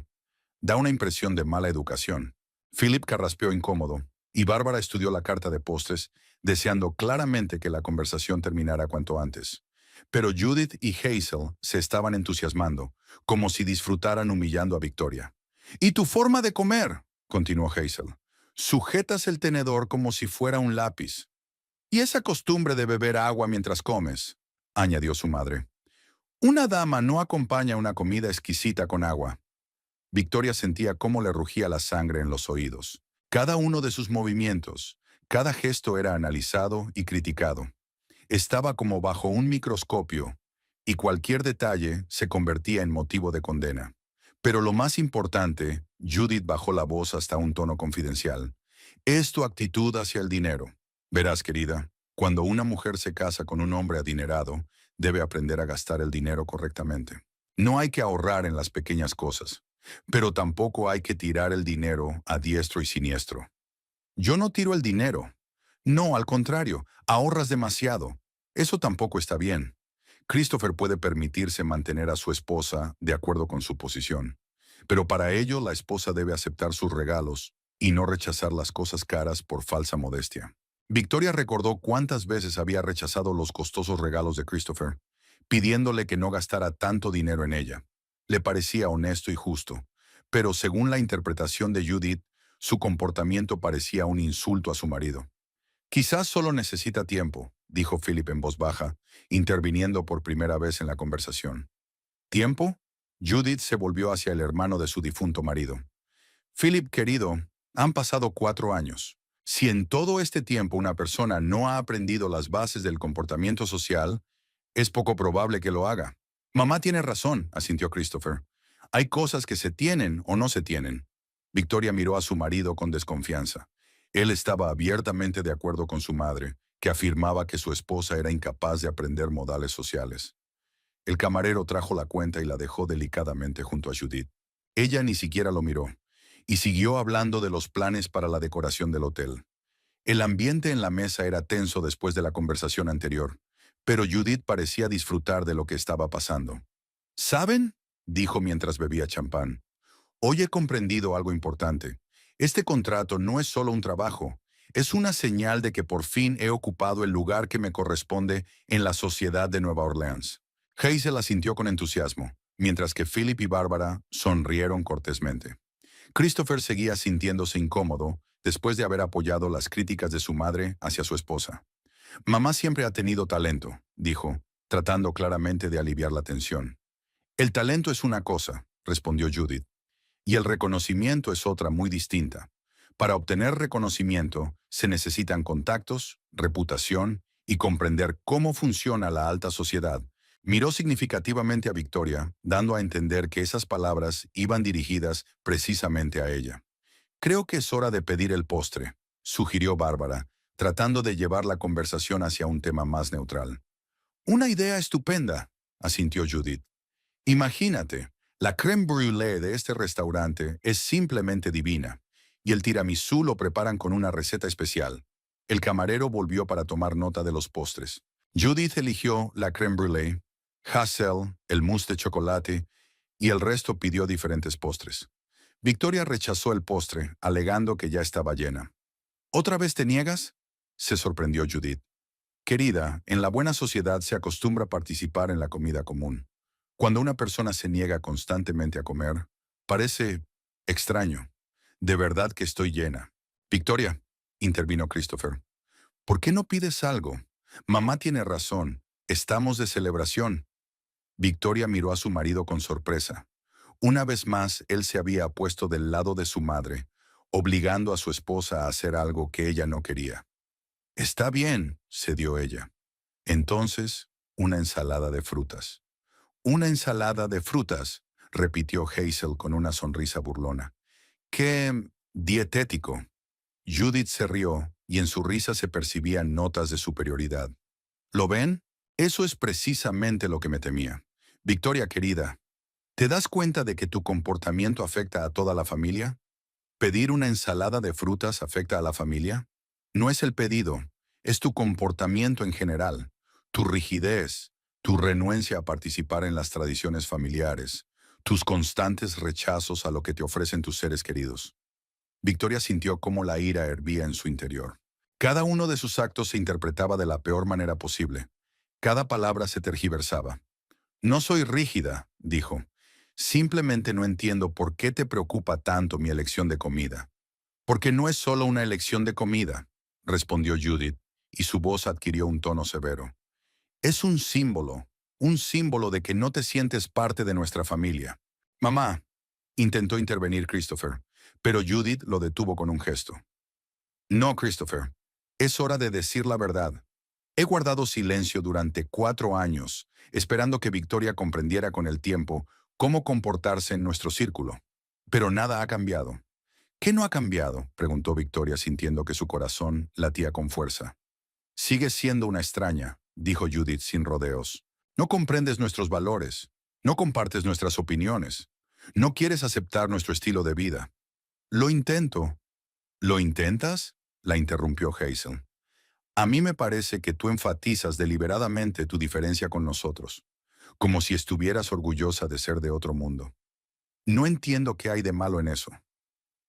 Da una impresión de mala educación. Philip carraspeó incómodo, y Bárbara estudió la carta de postres, deseando claramente que la conversación terminara cuanto antes. Pero Judith y Hazel se estaban entusiasmando, como si disfrutaran humillando a Victoria. «¿Y tu forma de comer?», continuó Hazel. «Sujetas el tenedor como si fuera un lápiz. Y esa costumbre de beber agua mientras comes», añadió su madre. «Una dama no acompaña una comida exquisita con agua». Victoria sentía cómo le rugía la sangre en los oídos. Cada uno de sus movimientos, cada gesto era analizado y criticado. Estaba como bajo un microscopio, y cualquier detalle se convertía en motivo de condena. Pero lo más importante, Judith bajó la voz hasta un tono confidencial, es tu actitud hacia el dinero. Verás, querida, cuando una mujer se casa con un hombre adinerado, debe aprender a gastar el dinero correctamente. No hay que ahorrar en las pequeñas cosas, pero tampoco hay que tirar el dinero a diestro y siniestro. Yo no tiro el dinero. No, al contrario, ahorras demasiado. Eso tampoco está bien. Christopher puede permitirse mantener a su esposa de acuerdo con su posición. Pero para ello la esposa debe aceptar sus regalos y no rechazar las cosas caras por falsa modestia. Victoria recordó cuántas veces había rechazado los costosos regalos de Christopher, pidiéndole que no gastara tanto dinero en ella. Le parecía honesto y justo, pero según la interpretación de Judith, su comportamiento parecía un insulto a su marido. «Quizás solo necesita tiempo», dijo Philip en voz baja, interviniendo por primera vez en la conversación. ¿Tiempo? Judith se volvió hacia el hermano de su difunto marido. «Philip, querido, han pasado 4 años. Si en todo este tiempo una persona no ha aprendido las bases del comportamiento social, es poco probable que lo haga». «Mamá tiene razón», asintió Christopher. «Hay cosas que se tienen o no se tienen». Victoria miró a su marido con desconfianza. Él estaba abiertamente de acuerdo con su madre, que afirmaba que su esposa era incapaz de aprender modales sociales. El camarero trajo la cuenta y la dejó delicadamente junto a Judith. Ella ni siquiera lo miró, y siguió hablando de los planes para la decoración del hotel. El ambiente en la mesa era tenso después de la conversación anterior, pero Judith parecía disfrutar de lo que estaba pasando. «¿Saben?», dijo mientras bebía champán. «Hoy he comprendido algo importante. Este contrato no es solo un trabajo, es una señal de que por fin he ocupado el lugar que me corresponde en la sociedad de Nueva Orleans». Hazel asintió con entusiasmo, mientras que Philip y Bárbara sonrieron cortésmente. Christopher seguía sintiéndose incómodo después de haber apoyado las críticas de su madre hacia su esposa. «Mamá siempre ha tenido talento», dijo, tratando claramente de aliviar la tensión. «El talento es una cosa», respondió Judith, «y el reconocimiento es otra muy distinta. Para obtener reconocimiento se necesitan contactos, reputación y comprender cómo funciona la alta sociedad». Miró significativamente a Victoria, dando a entender que esas palabras iban dirigidas precisamente a ella. Creo que es hora de pedir el postre, sugirió Bárbara, tratando de llevar la conversación hacia un tema más neutral. Una idea estupenda, asintió Judith. Imagínate, la crème brûlée de este restaurante es simplemente divina, y el tiramisú lo preparan con una receta especial. El camarero volvió para tomar nota de los postres. Judith eligió la crème brûlée, Hassel, el mousse de chocolate, y el resto pidió diferentes postres. Victoria rechazó el postre, alegando que ya estaba llena. ¿Otra vez te niegas?, se sorprendió Judith. Querida, en la buena sociedad se acostumbra a participar en la comida común. Cuando una persona se niega constantemente a comer, parece extraño. De verdad que estoy llena. Victoria, intervino Christopher, ¿por qué no pides algo? Mamá tiene razón. Estamos de celebración. Victoria miró a su marido con sorpresa. Una vez más, él se había puesto del lado de su madre, obligando a su esposa a hacer algo que ella no quería. Está bien, cedió ella. Entonces, una ensalada de frutas. Una ensalada de frutas, repitió Hazel con una sonrisa burlona. ¡Qué dietético! Judith se rió y en su risa se percibían notas de superioridad. ¿Lo ven? Eso es precisamente lo que me temía. Victoria querida, ¿te das cuenta de que tu comportamiento afecta a toda la familia? ¿Pedir una ensalada de frutas afecta a la familia? No es el pedido, es tu comportamiento en general, tu rigidez, tu renuencia a participar en las tradiciones familiares, tus constantes rechazos a lo que te ofrecen tus seres queridos. Victoria sintió cómo la ira hervía en su interior. Cada uno de sus actos se interpretaba de la peor manera posible. Cada palabra se tergiversaba. No soy rígida, dijo. Simplemente no entiendo por qué te preocupa tanto mi elección de comida. Porque no es solo una elección de comida, respondió Judith, y su voz adquirió un tono severo. Es un símbolo de que no te sientes parte de nuestra familia. Mamá, intentó intervenir Christopher, pero Judith lo detuvo con un gesto. No, Christopher, es hora de decir la verdad. He guardado silencio durante 4 años, esperando que Victoria comprendiera con el tiempo cómo comportarse en nuestro círculo. Pero nada ha cambiado. ¿Qué no ha cambiado?, preguntó Victoria sintiendo que su corazón latía con fuerza. Sigues siendo una extraña, dijo Judith sin rodeos. No comprendes nuestros valores, no compartes nuestras opiniones, no quieres aceptar nuestro estilo de vida. Lo intento. ¿Lo intentas?, la interrumpió Hazel. A mí me parece que tú enfatizas deliberadamente tu diferencia con nosotros, como si estuvieras orgullosa de ser de otro mundo. No entiendo qué hay de malo en eso.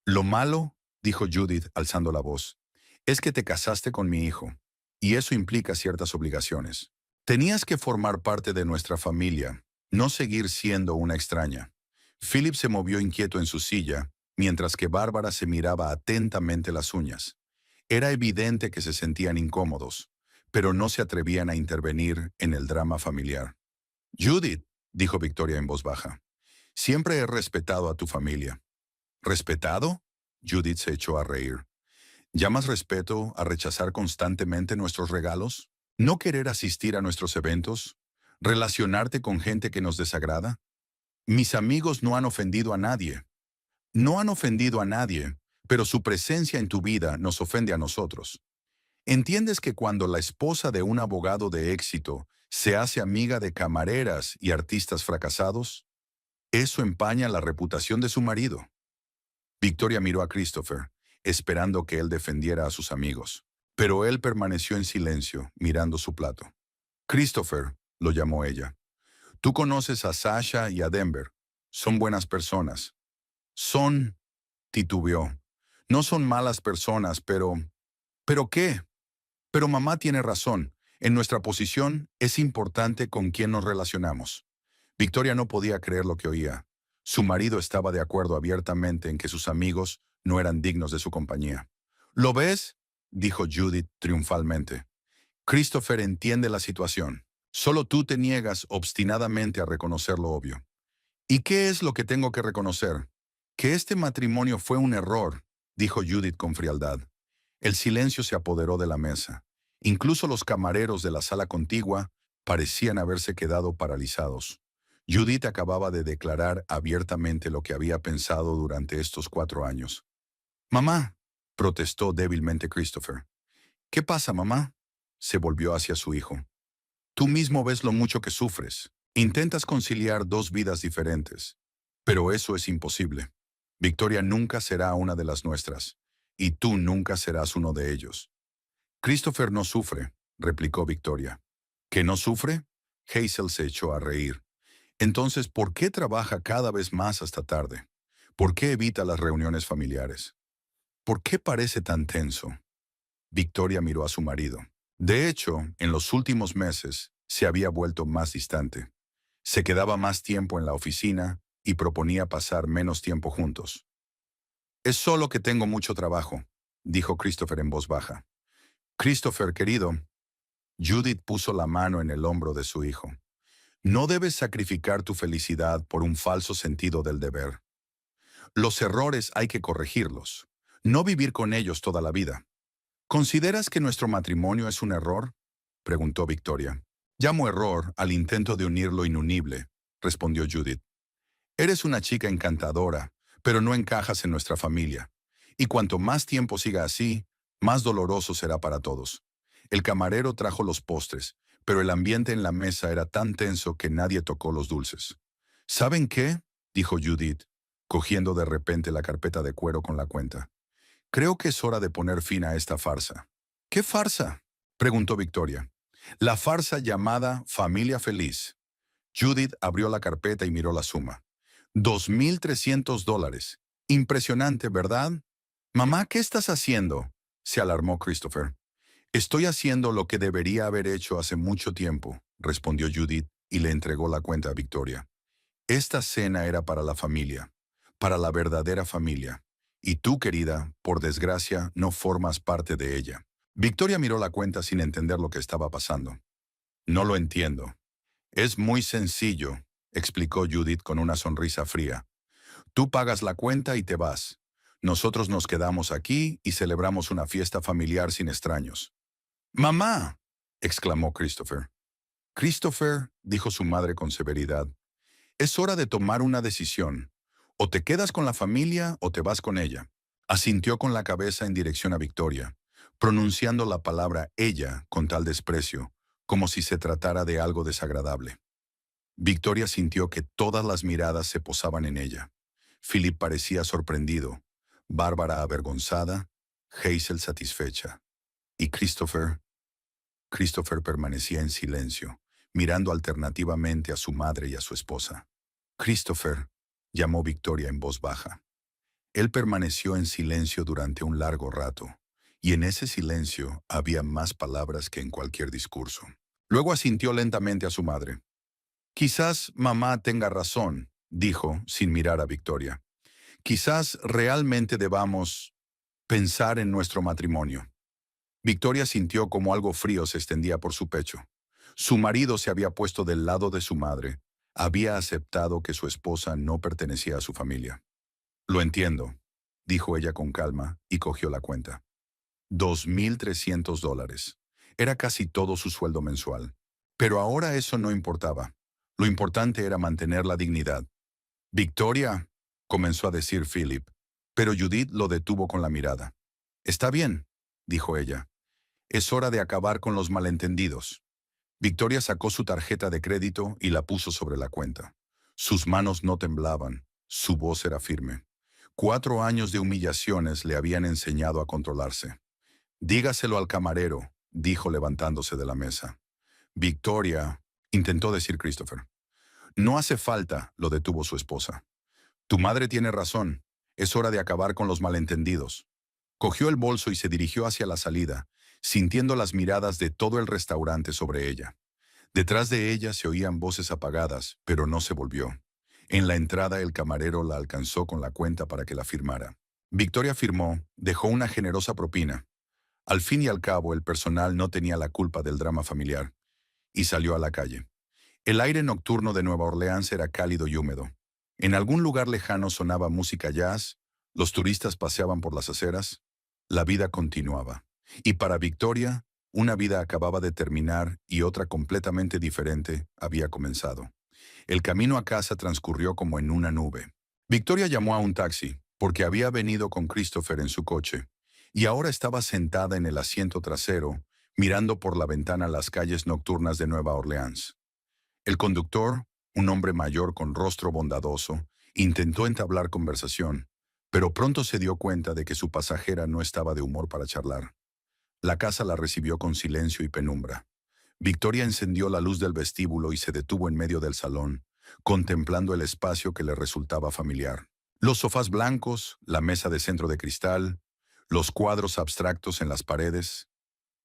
Lo malo, dijo Judith alzando la voz, es que te casaste con mi hijo, y eso implica ciertas obligaciones. Tenías que formar parte de nuestra familia, no seguir siendo una extraña. Philip se movió inquieto en su silla, mientras que Bárbara se miraba atentamente las uñas. Era evidente que se sentían incómodos, pero no se atrevían a intervenir en el drama familiar. Judith, dijo Victoria en voz baja, siempre he respetado a tu familia. ¿Respetado? Judith se echó a reír. ¿Llamas respeto a rechazar constantemente nuestros regalos? ¿No querer asistir a nuestros eventos? ¿Relacionarte con gente que nos desagrada? Mis amigos no han ofendido a nadie. No han ofendido a nadie, pero su presencia en tu vida nos ofende a nosotros. ¿Entiendes que cuando la esposa de un abogado de éxito se hace amiga de camareras y artistas fracasados, eso empaña la reputación de su marido? Victoria miró a Christopher, esperando que él defendiera a sus amigos, pero él permaneció en silencio, mirando su plato. Christopher, lo llamó ella. Tú conoces a Sasha y a Denver. Son buenas personas. Son, titubeó. No son malas personas, pero... ¿Pero qué? Pero mamá tiene razón. En nuestra posición es importante con quién nos relacionamos. Victoria no podía creer lo que oía. Su marido estaba de acuerdo abiertamente en que sus amigos no eran dignos de su compañía. ¿Lo ves?, dijo Judith triunfalmente. Christopher entiende la situación. Solo tú te niegas obstinadamente a reconocer lo obvio. ¿Y qué es lo que tengo que reconocer? Que este matrimonio fue un error, dijo Judith con frialdad. El silencio se apoderó de la mesa. Incluso los camareros de la sala contigua parecían haberse quedado paralizados. Judith acababa de declarar abiertamente lo que había pensado durante estos 4 años. Mamá, protestó débilmente Christopher. ¿Qué pasa, mamá? Se volvió hacia su hijo. Tú mismo ves lo mucho que sufres. Intentas conciliar dos vidas diferentes. Pero eso es imposible. Victoria nunca será una de las nuestras, y tú nunca serás uno de ellos. Christopher no sufre, replicó Victoria. ¿Que no sufre? Hazel se echó a reír. Entonces, ¿por qué trabaja cada vez más hasta tarde? ¿Por qué evita las reuniones familiares? ¿Por qué parece tan tenso? Victoria miró a su marido. De hecho, en los últimos meses, se había vuelto más distante. Se quedaba más tiempo en la oficina y proponía pasar menos tiempo juntos. Es solo que tengo mucho trabajo, dijo Christopher en voz baja. Christopher, querido, Judith puso la mano en el hombro de su hijo. No debes sacrificar tu felicidad por un falso sentido del deber. Los errores hay que corregirlos, no vivir con ellos toda la vida. ¿Consideras que nuestro matrimonio es un error? Preguntó Victoria. Llamo error al intento de unir lo inunible, respondió Judith. Eres una chica encantadora, pero no encajas en nuestra familia. Y cuanto más tiempo siga así, más doloroso será para todos. El camarero trajo los postres, pero el ambiente en la mesa era tan tenso que nadie tocó los dulces. ¿Saben qué? Dijo Judith, cogiendo de repente la carpeta de cuero con la cuenta. Creo que es hora de poner fin a esta farsa. ¿Qué farsa? Preguntó Victoria. La farsa llamada Familia Feliz. Judith abrió la carpeta y miró la suma. $2,300. Impresionante, ¿verdad? Mamá, ¿qué estás haciendo? Se alarmó Christopher. Estoy haciendo lo que debería haber hecho hace mucho tiempo, respondió Judith y le entregó la cuenta a Victoria. Esta cena era para la familia, para la verdadera familia. Y tú, querida, por desgracia, no formas parte de ella. Victoria miró la cuenta sin entender lo que estaba pasando. No lo entiendo. Es muy sencillo, explicó Judith con una sonrisa fría. Tú pagas la cuenta y te vas. Nosotros nos quedamos aquí y celebramos una fiesta familiar sin extraños. ¡Mamá!, exclamó Christopher. Christopher, dijo su madre con severidad, es hora de tomar una decisión. O te quedas con la familia o te vas con ella. Asintió con la cabeza en dirección a Victoria, pronunciando la palabra ella con tal desprecio, como si se tratara de algo desagradable. Victoria sintió que todas las miradas se posaban en ella. Philip parecía sorprendido, Bárbara avergonzada, Hazel satisfecha. Y Christopher permanecía en silencio, mirando alternativamente a su madre y a su esposa. Christopher, llamó Victoria en voz baja. Él permaneció en silencio durante un largo rato, y en ese silencio había más palabras que en cualquier discurso. Luego asintió lentamente a su madre. Quizás mamá tenga razón, dijo, sin mirar a Victoria. Quizás realmente debamos pensar en nuestro matrimonio. Victoria sintió como algo frío se extendía por su pecho. Su marido se había puesto del lado de su madre. Había aceptado que su esposa no pertenecía a su familia. Lo entiendo, dijo ella con calma y cogió la cuenta. $2,300. Era casi todo su sueldo mensual. Pero ahora eso no importaba. Lo importante era mantener la dignidad. Victoria, comenzó a decir Philip, pero Judith lo detuvo con la mirada. Está bien, dijo ella. Es hora de acabar con los malentendidos. Victoria sacó su tarjeta de crédito y la puso sobre la cuenta. Sus manos no temblaban, su voz era firme. 4 años de humillaciones le habían enseñado a controlarse. Dígaselo al camarero, dijo levantándose de la mesa. Victoria, intentó decir Christopher. No hace falta, lo detuvo su esposa. Tu madre tiene razón, es hora de acabar con los malentendidos. Cogió el bolso y se dirigió hacia la salida, sintiendo las miradas de todo el restaurante sobre ella. Detrás de ella se oían voces apagadas, pero no se volvió. En la entrada el camarero la alcanzó con la cuenta para que la firmara. Victoria firmó, dejó una generosa propina. Al fin y al cabo el personal no tenía la culpa del drama familiar, y salió a la calle. El aire nocturno de Nueva Orleans era cálido y húmedo. En algún lugar lejano sonaba música jazz, los turistas paseaban por las aceras, la vida continuaba. Y para Victoria, una vida acababa de terminar y otra completamente diferente había comenzado. El camino a casa transcurrió como en una nube. Victoria llamó a un taxi, porque había venido con Christopher en su coche, y ahora estaba sentada en el asiento trasero, mirando por la ventana las calles nocturnas de Nueva Orleans. El conductor, un hombre mayor con rostro bondadoso, intentó entablar conversación, pero pronto se dio cuenta de que su pasajera no estaba de humor para charlar. La casa la recibió con silencio y penumbra. Victoria encendió la luz del vestíbulo y se detuvo en medio del salón, contemplando el espacio que le resultaba familiar. Los sofás blancos, la mesa de centro de cristal, los cuadros abstractos en las paredes.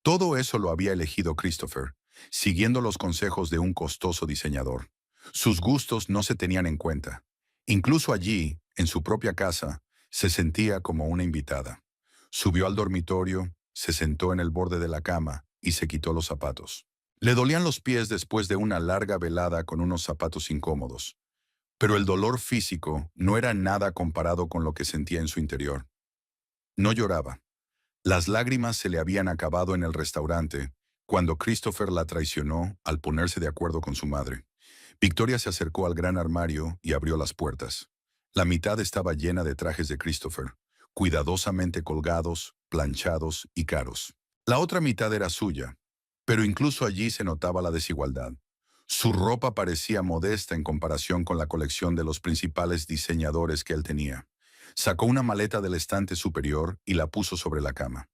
Todo eso lo había elegido Christopher, siguiendo los consejos de un costoso diseñador. Sus gustos no se tenían en cuenta. Incluso allí, en su propia casa, se sentía como una invitada. Subió al dormitorio, se sentó en el borde de la cama y se quitó los zapatos. Le dolían los pies después de una larga velada con unos zapatos incómodos, pero el dolor físico no era nada comparado con lo que sentía en su interior. No lloraba. Las lágrimas se le habían acabado en el restaurante cuando Christopher la traicionó al ponerse de acuerdo con su madre. Victoria se acercó al gran armario y abrió las puertas. La mitad estaba llena de trajes de Christopher, cuidadosamente colgados, planchados y caros. La otra mitad era suya, pero incluso allí se notaba la desigualdad. Su ropa parecía modesta en comparación con la colección de los principales diseñadores que él tenía. Sacó una maleta del estante superior y la puso sobre la cama.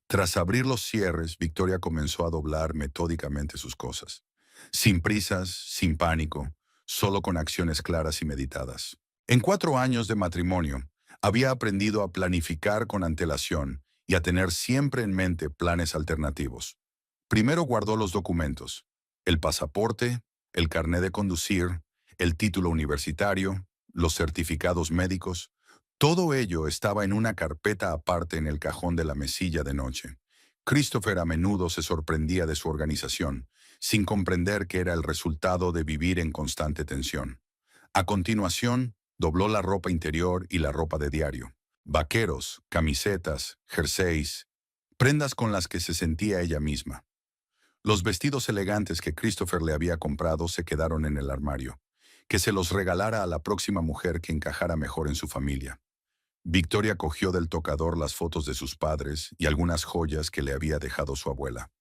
Tras abrir los cierres, Victoria comenzó a doblar metódicamente sus cosas. Sin prisas, sin pánico, solo con acciones claras y meditadas. En 4 años de matrimonio, había aprendido a planificar con antelación y a tener siempre en mente planes alternativos. Primero guardó los documentos: el pasaporte, el carné de conducir, el título universitario, los certificados médicos. Todo ello estaba en una carpeta aparte en el cajón de la mesilla de noche. Christopher a menudo se sorprendía de su organización, sin comprender que era el resultado de vivir en constante tensión. A continuación, dobló la ropa interior y la ropa de diario. Vaqueros, camisetas, jerseys, prendas con las que se sentía ella misma. Los vestidos elegantes que Christopher le había comprado se quedaron en el armario. Que se los regalara a la próxima mujer que encajara mejor en su familia. Victoria cogió del tocador las fotos de sus padres y algunas joyas que le había dejado su abuela.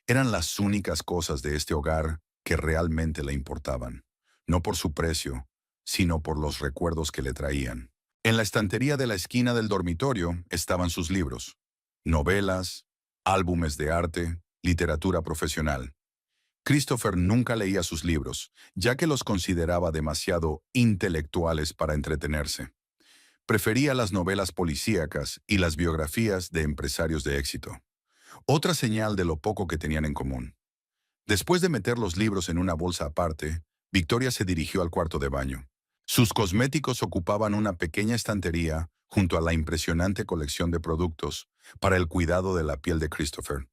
Eran las únicas cosas de este hogar que realmente le importaban, no por su precio, sino por los recuerdos que le traían. En la estantería de la esquina del dormitorio estaban sus libros: novelas, álbumes de arte, literatura profesional. Christopher nunca leía sus libros, ya que los consideraba demasiado intelectuales para entretenerse. Prefería las novelas policíacas y las biografías de empresarios de éxito. Otra señal de lo poco que tenían en común. Después de meter los libros en una bolsa aparte, Victoria se dirigió al cuarto de baño. Sus cosméticos ocupaban una pequeña estantería junto a la impresionante colección de productos para el cuidado de la piel de Christopher.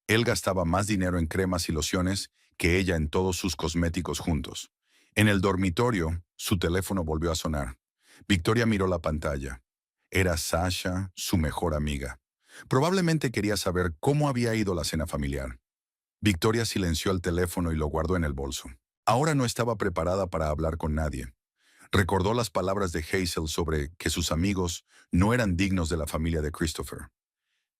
Él gastaba más dinero en cremas y lociones que ella en todos sus cosméticos juntos. En el dormitorio, su teléfono volvió a sonar. Victoria miró la pantalla. Era Sasha, su mejor amiga. Probablemente quería saber cómo había ido la cena familiar. Victoria silenció el teléfono y lo guardó en el bolso. Ahora no estaba preparada para hablar con nadie. Recordó las palabras de Hazel sobre que sus amigos no eran dignos de la familia de Christopher.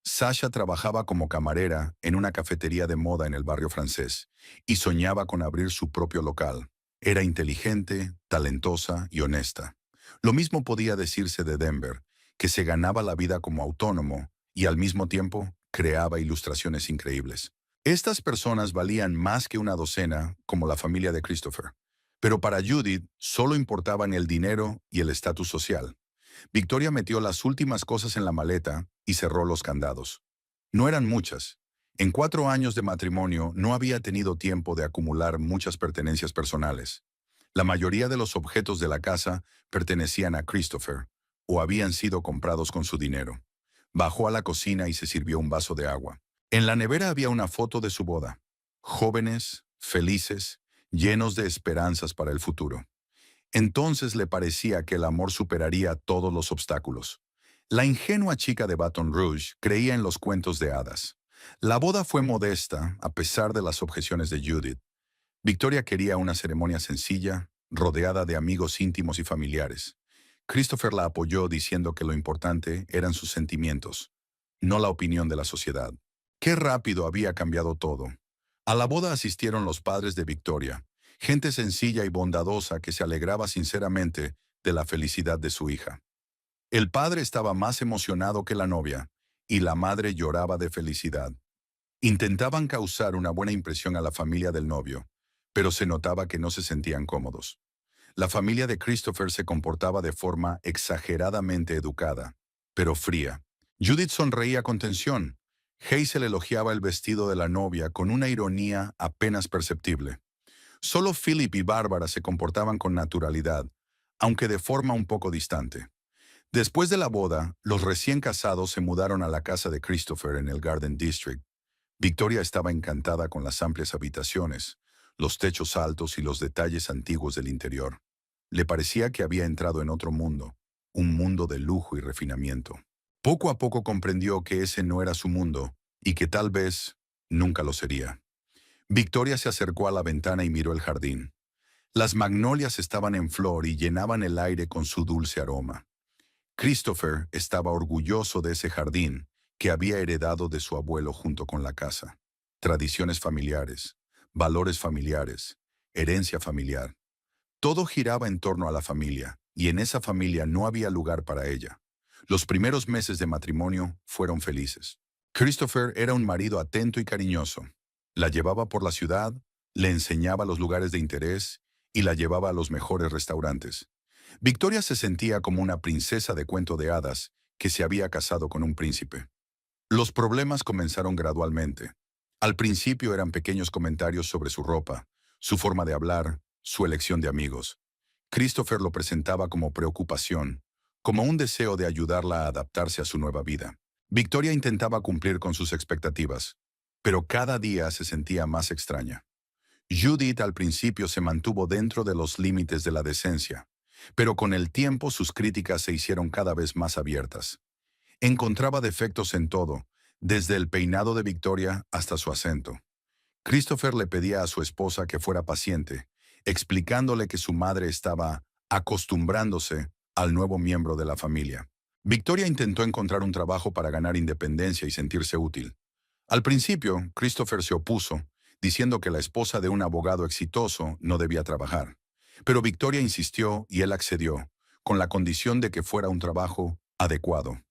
Sasha trabajaba como camarera en una cafetería de moda en el barrio francés y soñaba con abrir su propio local. Era inteligente, talentosa y honesta. Lo mismo podía decirse de Denver, que se ganaba la vida como autónomo y al mismo tiempo creaba ilustraciones increíbles. Estas personas valían más que una docena, como la familia de Christopher. Pero para Judith solo importaban el dinero y el estatus social. Victoria metió las últimas cosas en la maleta y cerró los candados. No eran muchas. En 4 años de matrimonio no había tenido tiempo de acumular muchas pertenencias personales. La mayoría de los objetos de la casa pertenecían a Christopher o habían sido comprados con su dinero. Bajó a la cocina y se sirvió un vaso de agua. En la nevera había una foto de su boda. Jóvenes, felices, llenos de esperanzas para el futuro. Entonces le parecía que el amor superaría todos los obstáculos. La ingenua chica de Baton Rouge creía en los cuentos de hadas. La boda fue modesta, a pesar de las objeciones de Judith. Victoria quería una ceremonia sencilla, rodeada de amigos íntimos y familiares. Christopher la apoyó diciendo que lo importante eran sus sentimientos, no la opinión de la sociedad. Qué rápido había cambiado todo. A la boda asistieron los padres de Victoria, gente sencilla y bondadosa que se alegraba sinceramente de la felicidad de su hija. El padre estaba más emocionado que la novia, y la madre lloraba de felicidad. Intentaban causar una buena impresión a la familia del novio, pero se notaba que no se sentían cómodos. La familia de Christopher se comportaba de forma exageradamente educada, pero fría. Judith sonreía con tensión. Hazel elogiaba el vestido de la novia con una ironía apenas perceptible. Solo Philip y Bárbara se comportaban con naturalidad, aunque de forma un poco distante. Después de la boda, los recién casados se mudaron a la casa de Christopher en el Garden District. Victoria estaba encantada con las amplias habitaciones, los techos altos y los detalles antiguos del interior. Le parecía que había entrado en otro mundo, un mundo de lujo y refinamiento. Poco a poco comprendió que ese no era su mundo y que tal vez nunca lo sería. Victoria se acercó a la ventana y miró el jardín. Las magnolias estaban en flor y llenaban el aire con su dulce aroma. Christopher estaba orgulloso de ese jardín que había heredado de su abuelo junto con la casa. Tradiciones familiares, valores familiares, herencia familiar. Todo giraba en torno a la familia, y en esa familia no había lugar para ella. Los primeros meses de matrimonio fueron felices. Christopher era un marido atento y cariñoso. La llevaba por la ciudad, le enseñaba los lugares de interés y la llevaba a los mejores restaurantes. Victoria se sentía como una princesa de cuento de hadas que se había casado con un príncipe. Los problemas comenzaron gradualmente. Al principio eran pequeños comentarios sobre su ropa, su forma de hablar, su elección de amigos. Christopher lo presentaba como preocupación, como un deseo de ayudarla a adaptarse a su nueva vida. Victoria intentaba cumplir con sus expectativas, pero cada día se sentía más extraña. Judith al principio se mantuvo dentro de los límites de la decencia, pero con el tiempo sus críticas se hicieron cada vez más abiertas. Encontraba defectos en todo, desde el peinado de Victoria hasta su acento. Christopher le pedía a su esposa que fuera paciente, explicándole que su madre estaba acostumbrándose al nuevo miembro de la familia. Victoria intentó encontrar un trabajo para ganar independencia y sentirse útil. Al principio, Christopher se opuso, diciendo que la esposa de un abogado exitoso no debía trabajar. Pero Victoria insistió y él accedió, con la condición de que fuera un trabajo adecuado.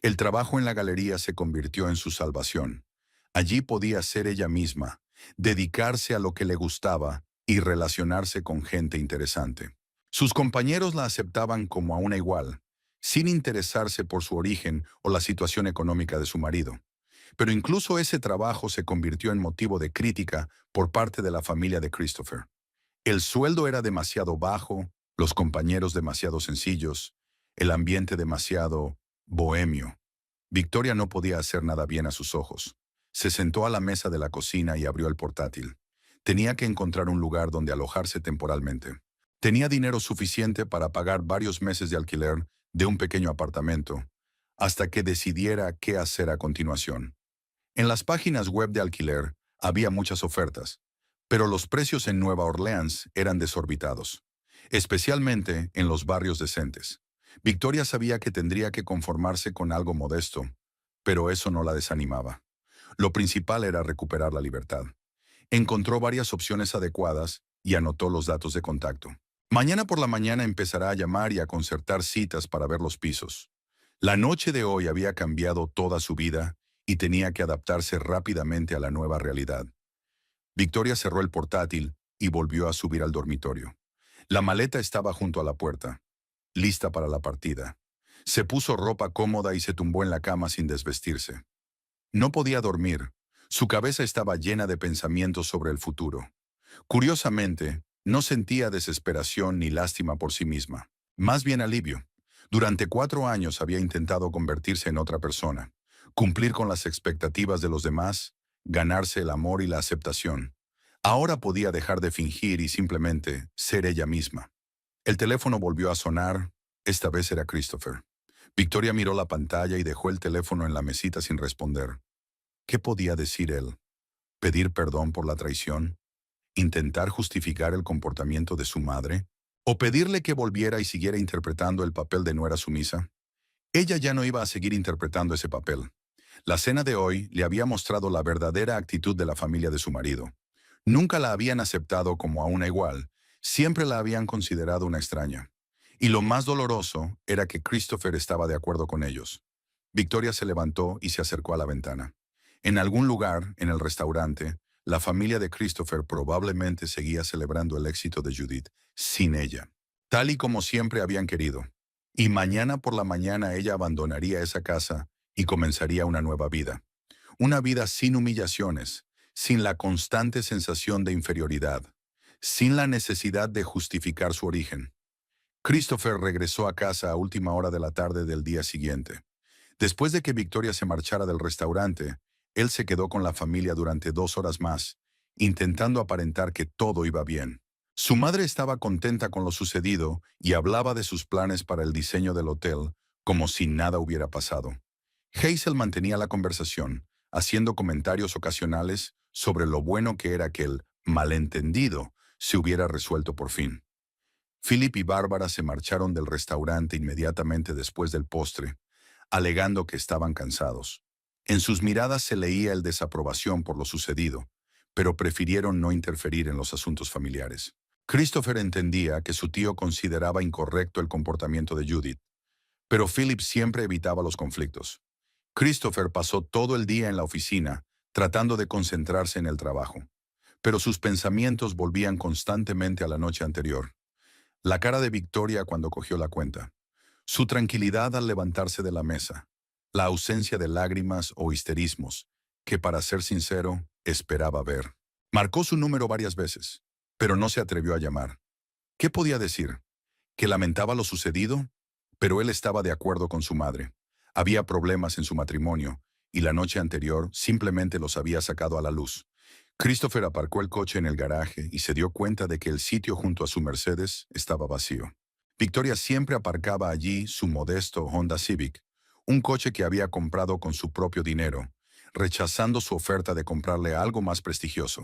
El trabajo en la galería se convirtió en su salvación. Allí podía ser ella misma, dedicarse a lo que le gustaba y relacionarse con gente interesante. Sus compañeros la aceptaban como a una igual, sin interesarse por su origen o la situación económica de su marido. Pero incluso ese trabajo se convirtió en motivo de crítica por parte de la familia de Christopher. El sueldo era demasiado bajo, los compañeros demasiado sencillos, el ambiente demasiado bohemio. Victoria no podía hacer nada bien a sus ojos. Se sentó a la mesa de la cocina y abrió el portátil. Tenía que encontrar un lugar donde alojarse temporalmente. Tenía dinero suficiente para pagar varios meses de alquiler de un pequeño apartamento, hasta que decidiera qué hacer a continuación. En las páginas web de alquiler había muchas ofertas, pero los precios en Nueva Orleans eran desorbitados, especialmente en los barrios decentes. Victoria sabía que tendría que conformarse con algo modesto, pero eso no la desanimaba. Lo principal era recuperar la libertad. Encontró varias opciones adecuadas y anotó los datos de contacto. Mañana por la mañana empezará a llamar y a concertar citas para ver los pisos. La noche de hoy había cambiado toda su vida y tenía que adaptarse rápidamente a la nueva realidad. Victoria cerró el portátil y volvió a subir al dormitorio. La maleta estaba junto a la puerta, lista para la partida. Se puso ropa cómoda y se tumbó en la cama sin desvestirse. No podía dormir. Su cabeza estaba llena de pensamientos sobre el futuro. Curiosamente, no sentía desesperación ni lástima por sí misma. Más bien alivio. Durante 4 años había intentado convertirse en otra persona, cumplir con las expectativas de los demás, ganarse el amor y la aceptación. Ahora podía dejar de fingir y simplemente ser ella misma. El teléfono volvió a sonar. Esta vez era Christopher. Victoria miró la pantalla y dejó el teléfono en la mesita sin responder. ¿Qué podía decir él? ¿Pedir perdón por la traición? ¿Intentar justificar el comportamiento de su madre? o pedirle que volviera y siguiera interpretando el papel de nuera sumisa. Ella ya no iba a seguir interpretando ese papel. La cena de hoy le había mostrado la verdadera actitud de la familia de su marido. Nunca la habían aceptado como a una igual, siempre la habían considerado una extraña. Y lo más doloroso era que Christopher estaba de acuerdo con ellos. Victoria se levantó y se acercó a la ventana. En algún lugar, en el restaurante, la familia de Christopher probablemente seguía celebrando el éxito de Judith, sin ella, tal y como siempre habían querido. Y mañana por la mañana ella abandonaría esa casa y comenzaría una nueva vida. Una vida sin humillaciones, sin la constante sensación de inferioridad, sin la necesidad de justificar su origen. Christopher regresó a casa a última hora de la tarde del día siguiente. Después de que Victoria se marchara del restaurante, él se quedó con la familia durante 2 horas más, intentando aparentar que todo iba bien. Su madre estaba contenta con lo sucedido y hablaba de sus planes para el diseño del hotel, como si nada hubiera pasado. Hazel mantenía la conversación, haciendo comentarios ocasionales sobre lo bueno que era que el malentendido se hubiera resuelto por fin. Philip y Bárbara se marcharon del restaurante inmediatamente después del postre, alegando que estaban cansados. En sus miradas se leía el desaprobación por lo sucedido, pero prefirieron no interferir en los asuntos familiares. Christopher entendía que su tío consideraba incorrecto el comportamiento de Judith, pero Philip siempre evitaba los conflictos. Christopher pasó todo el día en la oficina, tratando de concentrarse en el trabajo, pero sus pensamientos volvían constantemente a la noche anterior. La cara de Victoria cuando cogió la cuenta, su tranquilidad al levantarse de la mesa, la ausencia de lágrimas o histerismos, que para ser sincero, esperaba ver. Marcó su número varias veces, pero no se atrevió a llamar. ¿Qué podía decir? ¿Que lamentaba lo sucedido? Pero él estaba de acuerdo con su madre. Había problemas en su matrimonio, y la noche anterior simplemente los había sacado a la luz. Christopher aparcó el coche en el garaje y se dio cuenta de que el sitio junto a su Mercedes estaba vacío. Victoria siempre aparcaba allí su modesto Honda Civic, un coche que había comprado con su propio dinero, rechazando su oferta de comprarle algo más prestigioso.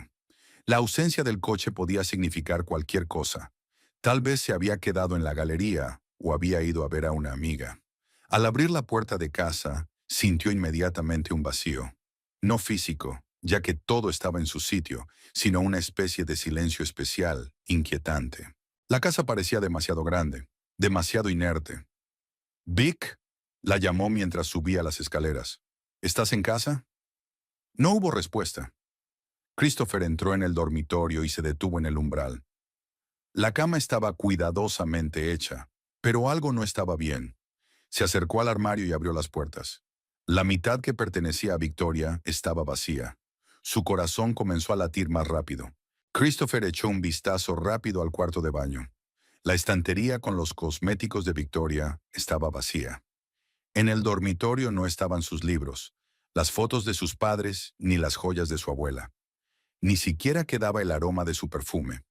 La ausencia del coche podía significar cualquier cosa. Tal vez se había quedado en la galería o había ido a ver a una amiga. Al abrir la puerta de casa, sintió inmediatamente un vacío. No físico, ya que todo estaba en su sitio, sino una especie de silencio especial, inquietante. La casa parecía demasiado grande, demasiado inerte. «Vic», la llamó mientras subía las escaleras. «¿Estás en casa?» No hubo respuesta. Christopher entró en el dormitorio y se detuvo en el umbral. La cama estaba cuidadosamente hecha, pero algo no estaba bien. Se acercó al armario y abrió las puertas. La mitad que pertenecía a Victoria estaba vacía. Su corazón comenzó a latir más rápido. Christopher echó un vistazo rápido al cuarto de baño. La estantería con los cosméticos de Victoria estaba vacía. En el dormitorio no estaban sus libros, las fotos de sus padres ni las joyas de su abuela. Ni siquiera quedaba el aroma de su perfume.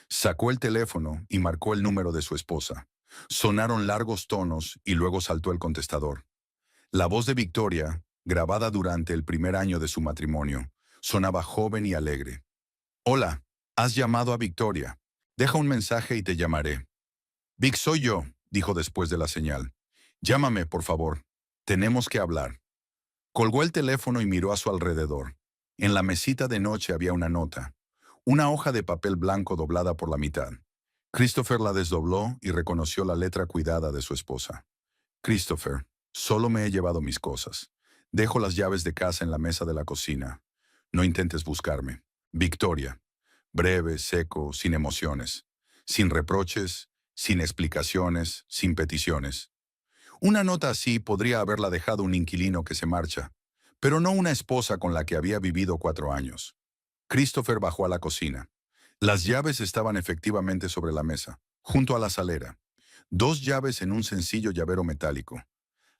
Sacó el teléfono y marcó el número de su esposa. Sonaron largos tonos y luego saltó el contestador. La voz de Victoria, grabada durante el primer año de su matrimonio, sonaba joven y alegre. «Hola, has llamado a Victoria. Deja un mensaje y te llamaré». «Vic, soy yo», dijo después de la señal. «Llámame, por favor. Tenemos que hablar». Colgó el teléfono y miró a su alrededor. En la mesita de noche había una nota, una hoja de papel blanco doblada por la mitad. Christopher la desdobló y reconoció la letra cuidada de su esposa. «Christopher, solo me he llevado mis cosas. Dejo las llaves de casa en la mesa de la cocina. No intentes buscarme. Victoria». Breve, seco, sin emociones, sin reproches, sin explicaciones, sin peticiones. Una nota así podría haberla dejado un inquilino que se marcha, pero no una esposa con la que había vivido 4 años. Christopher bajó a la cocina. Las llaves estaban efectivamente sobre la mesa, junto a la salera. 2 llaves en un sencillo llavero metálico,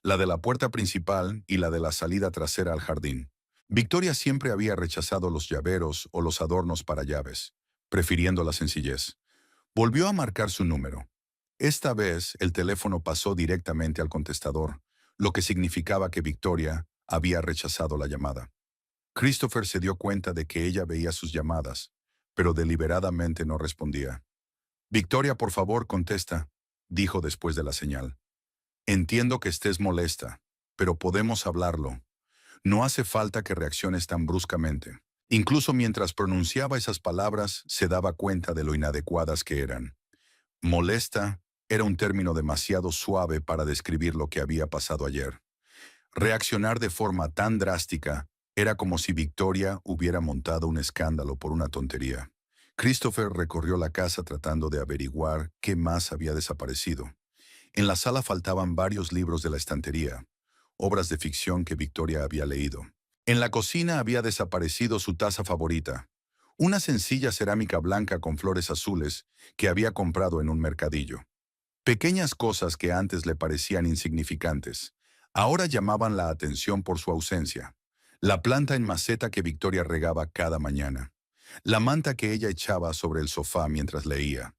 la de la puerta principal y la de la salida trasera al jardín. Victoria siempre había rechazado los llaveros o los adornos para llaves, prefiriendo la sencillez. Volvió a marcar su número. Esta vez el teléfono pasó directamente al contestador, lo que significaba que Victoria había rechazado la llamada. Christopher se dio cuenta de que ella veía sus llamadas, pero deliberadamente no respondía. Victoria, por favor, contesta, dijo después de la señal. Entiendo que estés molesta, pero podemos hablarlo. No hace falta que reacciones tan bruscamente. Incluso mientras pronunciaba esas palabras, se daba cuenta de lo inadecuadas que eran. Molesta era un término demasiado suave para describir lo que había pasado ayer. Reaccionar de forma tan drástica era como si Victoria hubiera montado un escándalo por una tontería. Christopher recorrió la casa tratando de averiguar qué más había desaparecido. En la sala faltaban varios libros de la estantería, obras de ficción que Victoria había leído. En la cocina había desaparecido su taza favorita, una sencilla cerámica blanca con flores azules que había comprado en un mercadillo. Pequeñas cosas que antes le parecían insignificantes, ahora llamaban la atención por su ausencia. La planta en maceta que Victoria regaba cada mañana. La manta que ella echaba sobre el sofá mientras leía.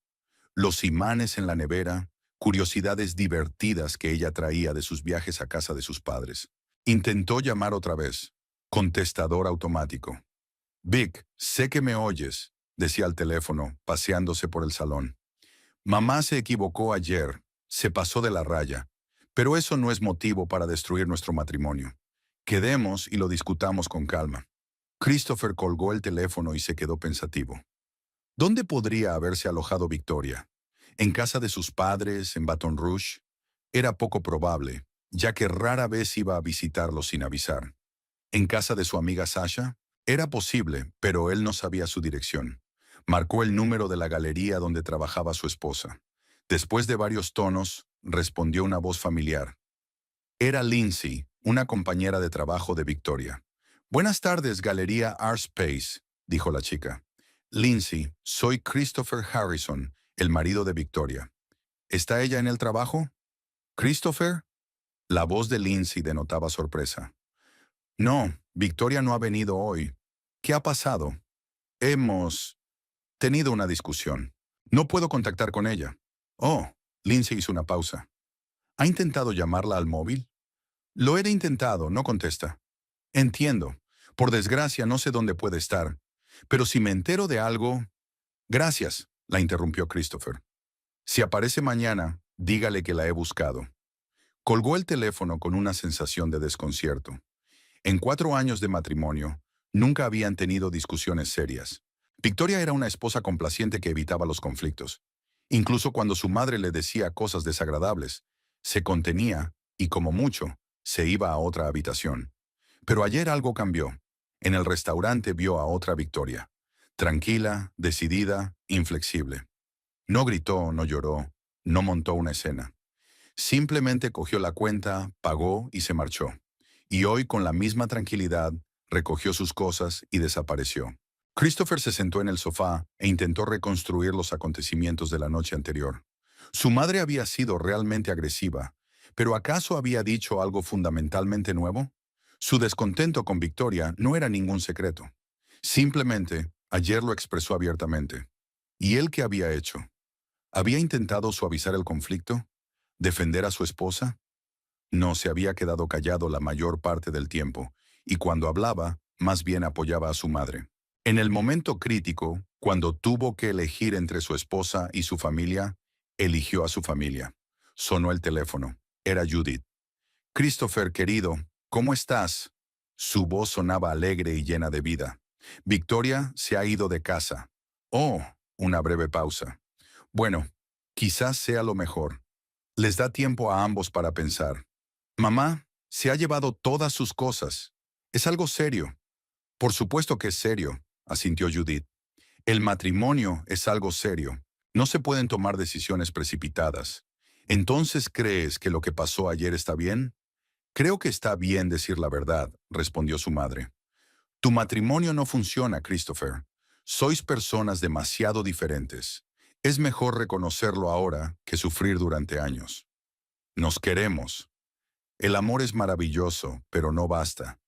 Los imanes en la nevera, curiosidades divertidas que ella traía de sus viajes a casa de sus padres. Intentó llamar otra vez. Contestador automático. Vic, sé que me oyes, decía al teléfono, paseándose por el salón. Mamá se equivocó ayer, se pasó de la raya, pero eso no es motivo para destruir nuestro matrimonio. Quedemos y lo discutamos con calma. Christopher colgó el teléfono y se quedó pensativo. ¿Dónde podría haberse alojado Victoria? ¿En casa de sus padres, en Baton Rouge? Era poco probable, ya que rara vez iba a visitarlos sin avisar. ¿En casa de su amiga Sasha? Era posible, pero él no sabía su dirección. Marcó el número de la galería donde trabajaba su esposa. Después de varios tonos, respondió una voz familiar. Era Lindsay, una compañera de trabajo de Victoria. Buenas tardes, Galería Art Space, dijo la chica. Lindsay, soy Christopher Harrison, el marido de Victoria. ¿Está ella en el trabajo? ¿Christopher? La voz de Lindsay denotaba sorpresa. No, Victoria no ha venido hoy. ¿Qué ha pasado? Hemos tenido una discusión. No puedo contactar con ella. Oh, Lindsay hizo una pausa. ¿Ha intentado llamarla al móvil? Lo he intentado, no contesta. Entiendo. Por desgracia, no sé dónde puede estar. Pero si me entero de algo... Gracias, la interrumpió Christopher. Si aparece mañana, dígale que la he buscado. Colgó el teléfono con una sensación de desconcierto. En 4 años de matrimonio, nunca habían tenido discusiones serias. Victoria era una esposa complaciente que evitaba los conflictos. Incluso cuando su madre le decía cosas desagradables, se contenía y, como mucho, se iba a otra habitación. Pero ayer algo cambió. En el restaurante vio a otra Victoria. Tranquila, decidida, inflexible. No gritó, no lloró, no montó una escena. Simplemente cogió la cuenta, pagó y se marchó. Y hoy, con la misma tranquilidad, recogió sus cosas y desapareció. Christopher se sentó en el sofá e intentó reconstruir los acontecimientos de la noche anterior. Su madre había sido realmente agresiva, pero ¿acaso había dicho algo fundamentalmente nuevo? Su descontento con Victoria no era ningún secreto. Simplemente, ayer lo expresó abiertamente. ¿Y él qué había hecho? ¿Había intentado suavizar el conflicto? ¿Defender a su esposa? No, se había quedado callado la mayor parte del tiempo, y cuando hablaba, más bien apoyaba a su madre. En el momento crítico, cuando tuvo que elegir entre su esposa y su familia, eligió a su familia. Sonó el teléfono. Era Judith. Christopher, querido, ¿cómo estás? Su voz sonaba alegre y llena de vida. Victoria se ha ido de casa. Oh, una breve pausa. Bueno, quizás sea lo mejor. Les da tiempo a ambos para pensar. Mamá, se ha llevado todas sus cosas. Es algo serio. Por supuesto que es serio, asintió Judith. El matrimonio es algo serio. No se pueden tomar decisiones precipitadas. ¿Entonces crees que lo que pasó ayer está bien? Creo que está bien decir la verdad, respondió su madre. Tu matrimonio no funciona, Christopher. Sois personas demasiado diferentes. Es mejor reconocerlo ahora que sufrir durante años. Nos queremos. El amor es maravilloso, pero no basta.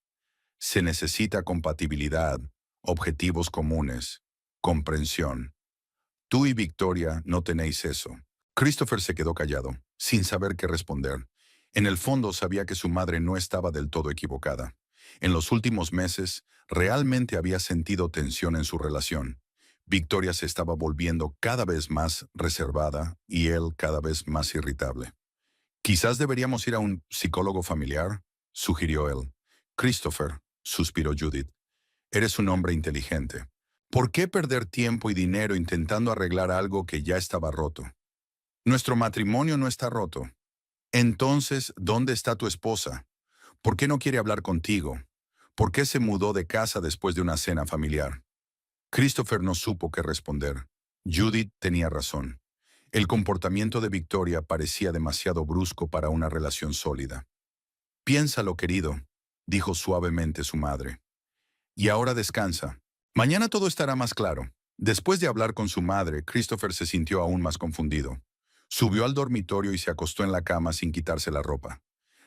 Se necesita compatibilidad, objetivos comunes, comprensión. Tú y Victoria no tenéis eso. Christopher se quedó callado, sin saber qué responder. En el fondo sabía que su madre no estaba del todo equivocada. En los últimos meses, realmente había sentido tensión en su relación. Victoria se estaba volviendo cada vez más reservada y él cada vez más irritable. Quizás deberíamos ir a un psicólogo familiar, sugirió él. Christopher, suspiró Judith, eres un hombre inteligente. ¿Por qué perder tiempo y dinero intentando arreglar algo que ya estaba roto? Nuestro matrimonio no está roto. Entonces, ¿dónde está tu esposa? ¿Por qué no quiere hablar contigo? ¿Por qué se mudó de casa después de una cena familiar? Christopher no supo qué responder. Judith tenía razón. El comportamiento de Victoria parecía demasiado brusco para una relación sólida. Piénsalo, querido, dijo suavemente su madre. Y ahora descansa. Mañana todo estará más claro. Después de hablar con su madre, Christopher se sintió aún más confundido. Subió al dormitorio y se acostó en la cama sin quitarse la ropa.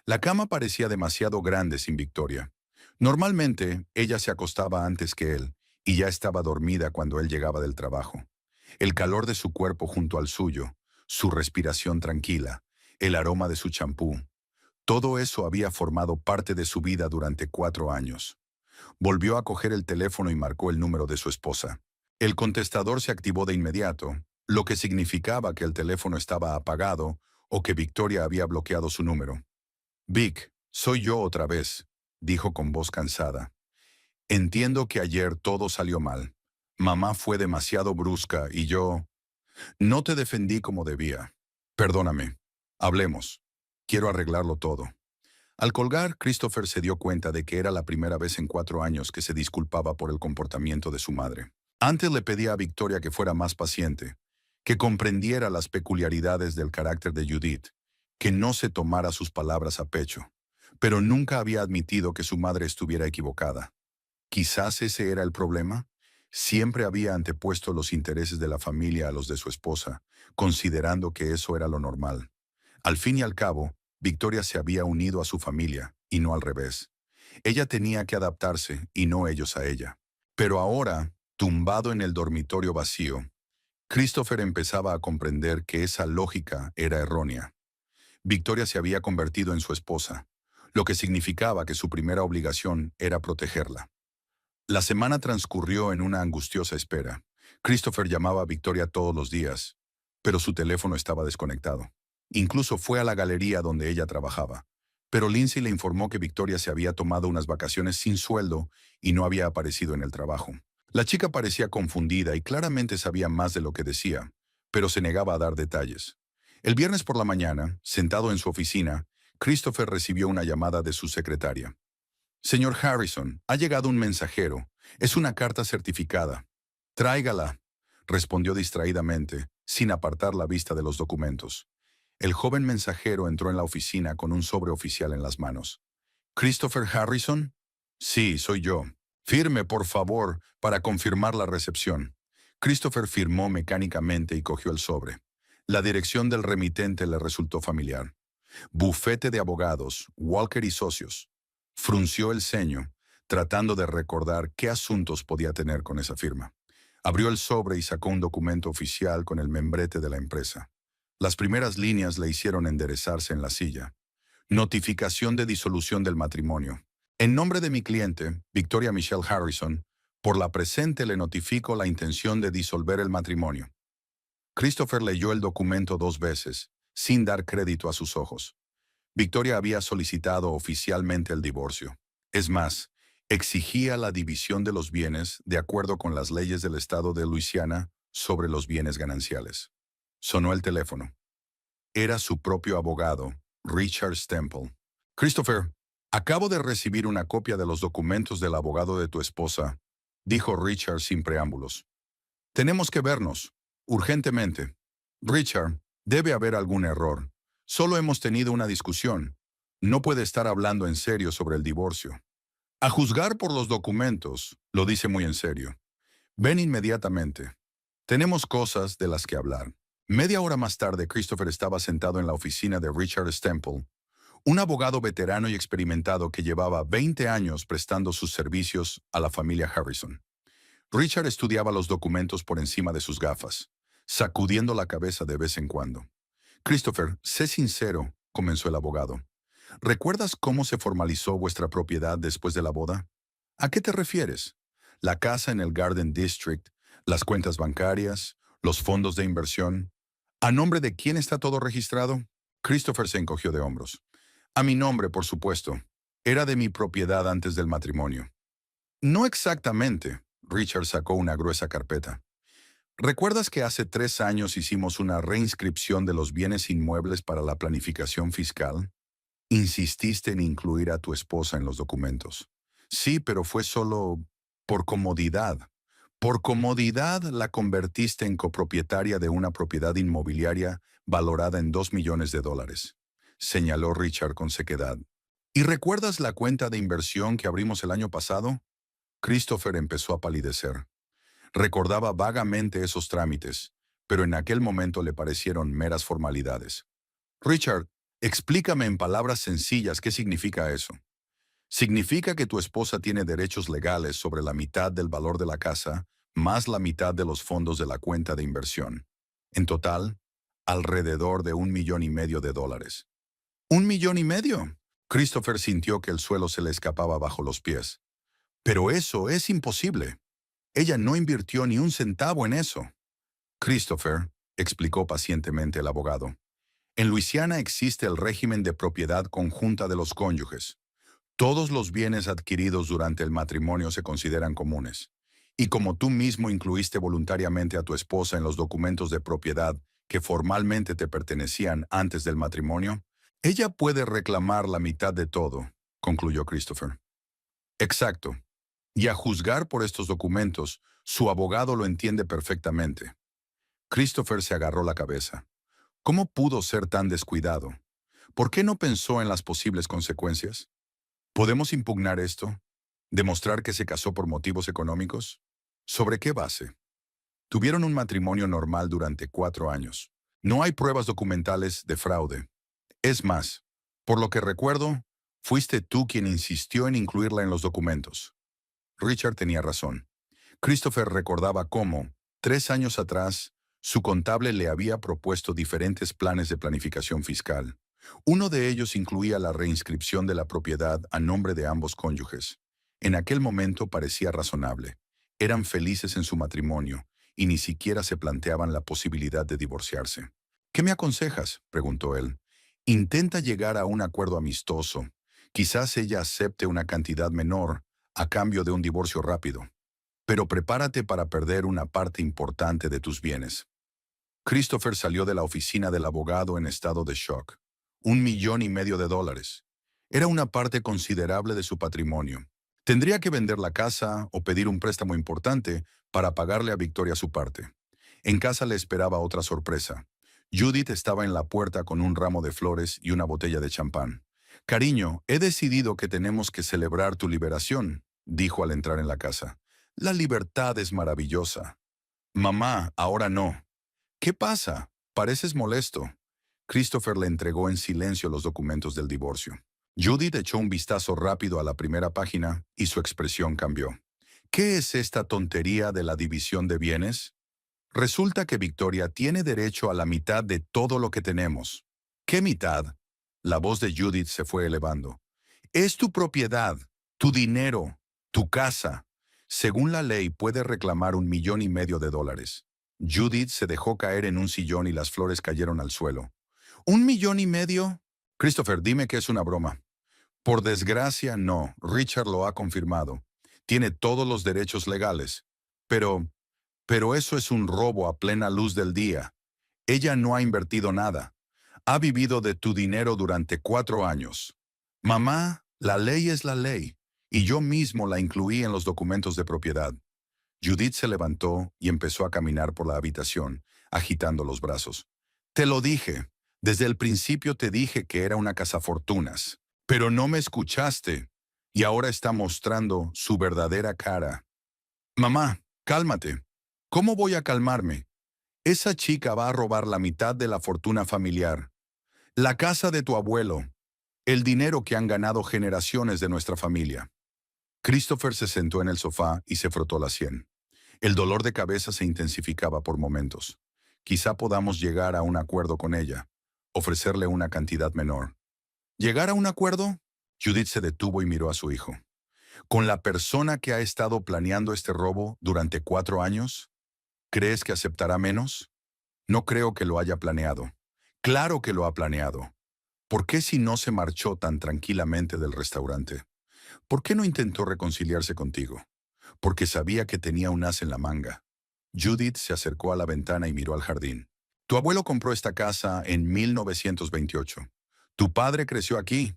La cama parecía demasiado grande sin Victoria. Normalmente, ella se acostaba antes que él, y ya estaba dormida cuando él llegaba del trabajo. El calor de su cuerpo junto al suyo, su respiración tranquila, el aroma de su champú, todo eso había formado parte de su vida durante 4 años. Volvió a coger el teléfono y marcó el número de su esposa. El contestador se activó de inmediato, lo que significaba que el teléfono estaba apagado o que Victoria había bloqueado su número. Vic, soy yo otra vez, dijo con voz cansada. Entiendo que ayer todo salió mal. Mamá fue demasiado brusca y yo no te defendí como debía. Perdóname. Hablemos. Quiero arreglarlo todo. Al colgar, Christopher se dio cuenta de que era la primera vez en 4 años que se disculpaba por el comportamiento de su madre. Antes le pedía a Victoria que fuera más paciente, que comprendiera las peculiaridades del carácter de Judith, que no se tomara sus palabras a pecho, pero nunca había admitido que su madre estuviera equivocada. Quizás ese era el problema. Siempre había antepuesto los intereses de la familia a los de su esposa, considerando que eso era lo normal. Al fin y al cabo, Victoria se había unido a su familia, y no al revés. Ella tenía que adaptarse, y no ellos a ella. Pero ahora, tumbado en el dormitorio vacío, Christopher empezaba a comprender que esa lógica era errónea. Victoria se había convertido en su esposa, lo que significaba que su primera obligación era protegerla. La semana transcurrió en una angustiosa espera. Christopher llamaba a Victoria todos los días, pero su teléfono estaba desconectado. Incluso fue a la galería donde ella trabajaba, pero Lindsay le informó que Victoria se había tomado unas vacaciones sin sueldo y no había aparecido en el trabajo. La chica parecía confundida y claramente sabía más de lo que decía, pero se negaba a dar detalles. El viernes por la mañana, sentado en su oficina, Christopher recibió una llamada de su secretaria. Señor Harrison, ha llegado un mensajero. Es una carta certificada. Tráigala, respondió distraídamente, sin apartar la vista de los documentos. El joven mensajero entró en la oficina con un sobre oficial en las manos. ¿Christopher Harrison? Sí, soy yo. Firme, por favor, para confirmar la recepción. Christopher firmó mecánicamente y cogió el sobre. La dirección del remitente le resultó familiar. Bufete de abogados, Walker y Socios. Frunció el ceño, tratando de recordar qué asuntos podía tener con esa firma. Abrió el sobre y sacó un documento oficial con el membrete de la empresa. Las primeras líneas le hicieron enderezarse en la silla. Notificación de disolución del matrimonio. En nombre de mi cliente, Victoria Michelle Harrison, por la presente le notifico la intención de disolver el matrimonio. Christopher leyó el documento 2 veces, sin dar crédito a sus ojos. Victoria había solicitado oficialmente el divorcio. Es más, exigía la división de los bienes de acuerdo con las leyes del estado de Luisiana sobre los bienes gananciales. Sonó el teléfono. Era su propio abogado, Richard Stemple. Christopher, acabo de recibir una copia de los documentos del abogado de tu esposa, dijo Richard sin preámbulos. Tenemos que vernos, urgentemente. Richard, debe haber algún error. Solo hemos tenido una discusión. No puede estar hablando en serio sobre el divorcio. A juzgar por los documentos, lo dice muy en serio. Ven inmediatamente. Tenemos cosas de las que hablar. Media hora más tarde, Christopher estaba sentado en la oficina de Richard Stemple, un abogado veterano y experimentado que llevaba 20 años prestando sus servicios a la familia Harrison. Richard estudiaba los documentos por encima de sus gafas, sacudiendo la cabeza de vez en cuando. Christopher, sé sincero, comenzó el abogado. ¿Recuerdas cómo se formalizó vuestra propiedad después de la boda? ¿A qué te refieres? La casa en el Garden District, Las cuentas bancarias, los fondos de inversión. ¿A nombre de quién está todo registrado? Christopher se encogió de hombros. A mi nombre, por supuesto. Era de mi propiedad antes del matrimonio. No exactamente. Richard sacó una gruesa carpeta. ¿Recuerdas que hace 3 años hicimos una reinscripción de los bienes inmuebles para la planificación fiscal? Insististe en incluir a tu esposa en los documentos. Sí, pero fue solo por comodidad. Por comodidad la convertiste en copropietaria de una propiedad inmobiliaria valorada en $2 millones, señaló Richard con sequedad. ¿Y recuerdas la cuenta de inversión que abrimos el año pasado? Christopher empezó a palidecer. Recordaba vagamente esos trámites, pero en aquel momento le parecieron meras formalidades. Richard, explícame en palabras sencillas qué significa eso. Significa que tu esposa tiene derechos legales sobre la mitad del valor de la casa, más la mitad de los fondos de la cuenta de inversión. En total, alrededor de $1,500,000. ¿1,500,000? Christopher sintió que el suelo se le escapaba bajo los pies. Pero eso es imposible. Ella no invirtió ni un centavo en eso. Christopher, explicó pacientemente el abogado, en Luisiana existe el régimen de propiedad conjunta de los cónyuges. Todos los bienes adquiridos durante el matrimonio se consideran comunes. Y como tú mismo incluiste voluntariamente a tu esposa en los documentos de propiedad que formalmente te pertenecían antes del matrimonio, ella puede reclamar la mitad de todo, concluyó Christopher. Exacto. Y a juzgar por estos documentos, su abogado lo entiende perfectamente. Christopher se agarró la cabeza. ¿Cómo pudo ser tan descuidado? ¿Por qué no pensó en las posibles consecuencias? ¿Podemos impugnar esto? ¿Demostrar que se casó por motivos económicos? ¿Sobre qué base? Tuvieron un matrimonio normal durante 4 años. No hay pruebas documentales de fraude. Es más, por lo que recuerdo, fuiste tú quien insistió en incluirla en los documentos. Richard tenía razón. Christopher recordaba cómo, 3 años atrás, su contable le había propuesto diferentes planes de planificación fiscal. Uno de ellos incluía la reinscripción de la propiedad a nombre de ambos cónyuges. En aquel momento parecía razonable. Eran felices en su matrimonio y ni siquiera se planteaban la posibilidad de divorciarse. ¿Qué me aconsejas?, preguntó él. Intenta llegar a un acuerdo amistoso. Quizás ella acepte una cantidad menor a cambio de un divorcio rápido. Pero prepárate para perder una parte importante de tus bienes. Christopher salió de la oficina del abogado en estado de shock. $1,500,000. Era una parte considerable de su patrimonio. Tendría que vender la casa o pedir un préstamo importante para pagarle a Victoria su parte. En casa le esperaba otra sorpresa. Judith estaba en la puerta con un ramo de flores y una botella de champán. Cariño, he decidido que tenemos que celebrar tu liberación, dijo al entrar en la casa. La libertad es maravillosa. Mamá, ahora no. ¿Qué pasa? Pareces molesto. Christopher le entregó en silencio los documentos del divorcio. Judith echó un vistazo rápido a la primera página y su expresión cambió. ¿Qué es esta tontería de la división de bienes? Resulta que Victoria tiene derecho a la mitad de todo lo que tenemos. ¿Qué mitad? La voz de Judith se fue elevando. Es tu propiedad, tu dinero, tu casa. Según la ley, puede reclamar $1,500,000. Judith se dejó caer en un sillón y las flores cayeron al suelo. ¿1,500,000? Christopher, dime que es una broma. Por desgracia, no. Richard lo ha confirmado. Tiene todos los derechos legales. Pero, pero eso es un robo a plena luz del día. Ella no ha invertido nada. Ha vivido de tu dinero durante 4 años. Mamá, la ley es la ley, y yo mismo la incluí en los documentos de propiedad. Judith se levantó y empezó a caminar por la habitación, agitando los brazos. Te lo dije. Desde el principio te dije que era una cazafortunas. Pero no me escuchaste, y ahora está mostrando su verdadera cara. Mamá, cálmate. ¿Cómo voy a calmarme? Esa chica va a robar la mitad de la fortuna familiar. La casa de tu abuelo. El dinero que han ganado generaciones de nuestra familia. Christopher se sentó en el sofá y se frotó la sien. El dolor de cabeza se intensificaba por momentos. Quizá podamos llegar a un acuerdo con ella, ofrecerle una cantidad menor. ¿Llegar a un acuerdo? Judith se detuvo y miró a su hijo. ¿Con la persona que ha estado planeando este robo durante 4 años? ¿Crees que aceptará menos? No creo que lo haya planeado. Claro que lo ha planeado. ¿Por qué si no se marchó tan tranquilamente del restaurante? ¿Por qué no intentó reconciliarse contigo? Porque sabía que tenía un as en la manga. Judith se acercó a la ventana y miró al jardín. Tu abuelo compró esta casa en 1928. Tu padre creció aquí.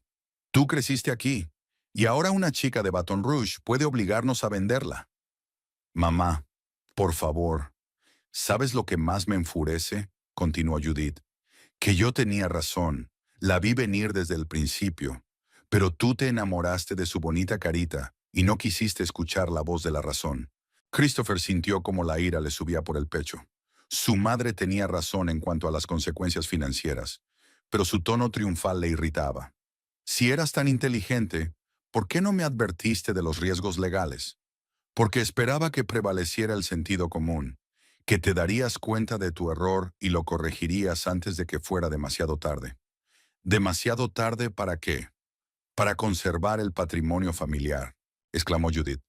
Tú creciste aquí. Y ahora una chica de Baton Rouge puede obligarnos a venderla. Mamá, por favor, ¿sabes lo que más me enfurece? Continuó Judith. Que yo tenía razón. La vi venir desde el principio. Pero tú te enamoraste de su bonita carita y no quisiste escuchar la voz de la razón. Christopher sintió como la ira le subía por el pecho. Su madre tenía razón en cuanto a las consecuencias financieras, pero su tono triunfal le irritaba. Si eras tan inteligente, ¿por qué no me advertiste de los riesgos legales? Porque esperaba que prevaleciera el sentido común, que te darías cuenta de tu error y lo corregirías antes de que fuera demasiado tarde. ¿Demasiado tarde para qué? Para conservar el patrimonio familiar, exclamó Judith.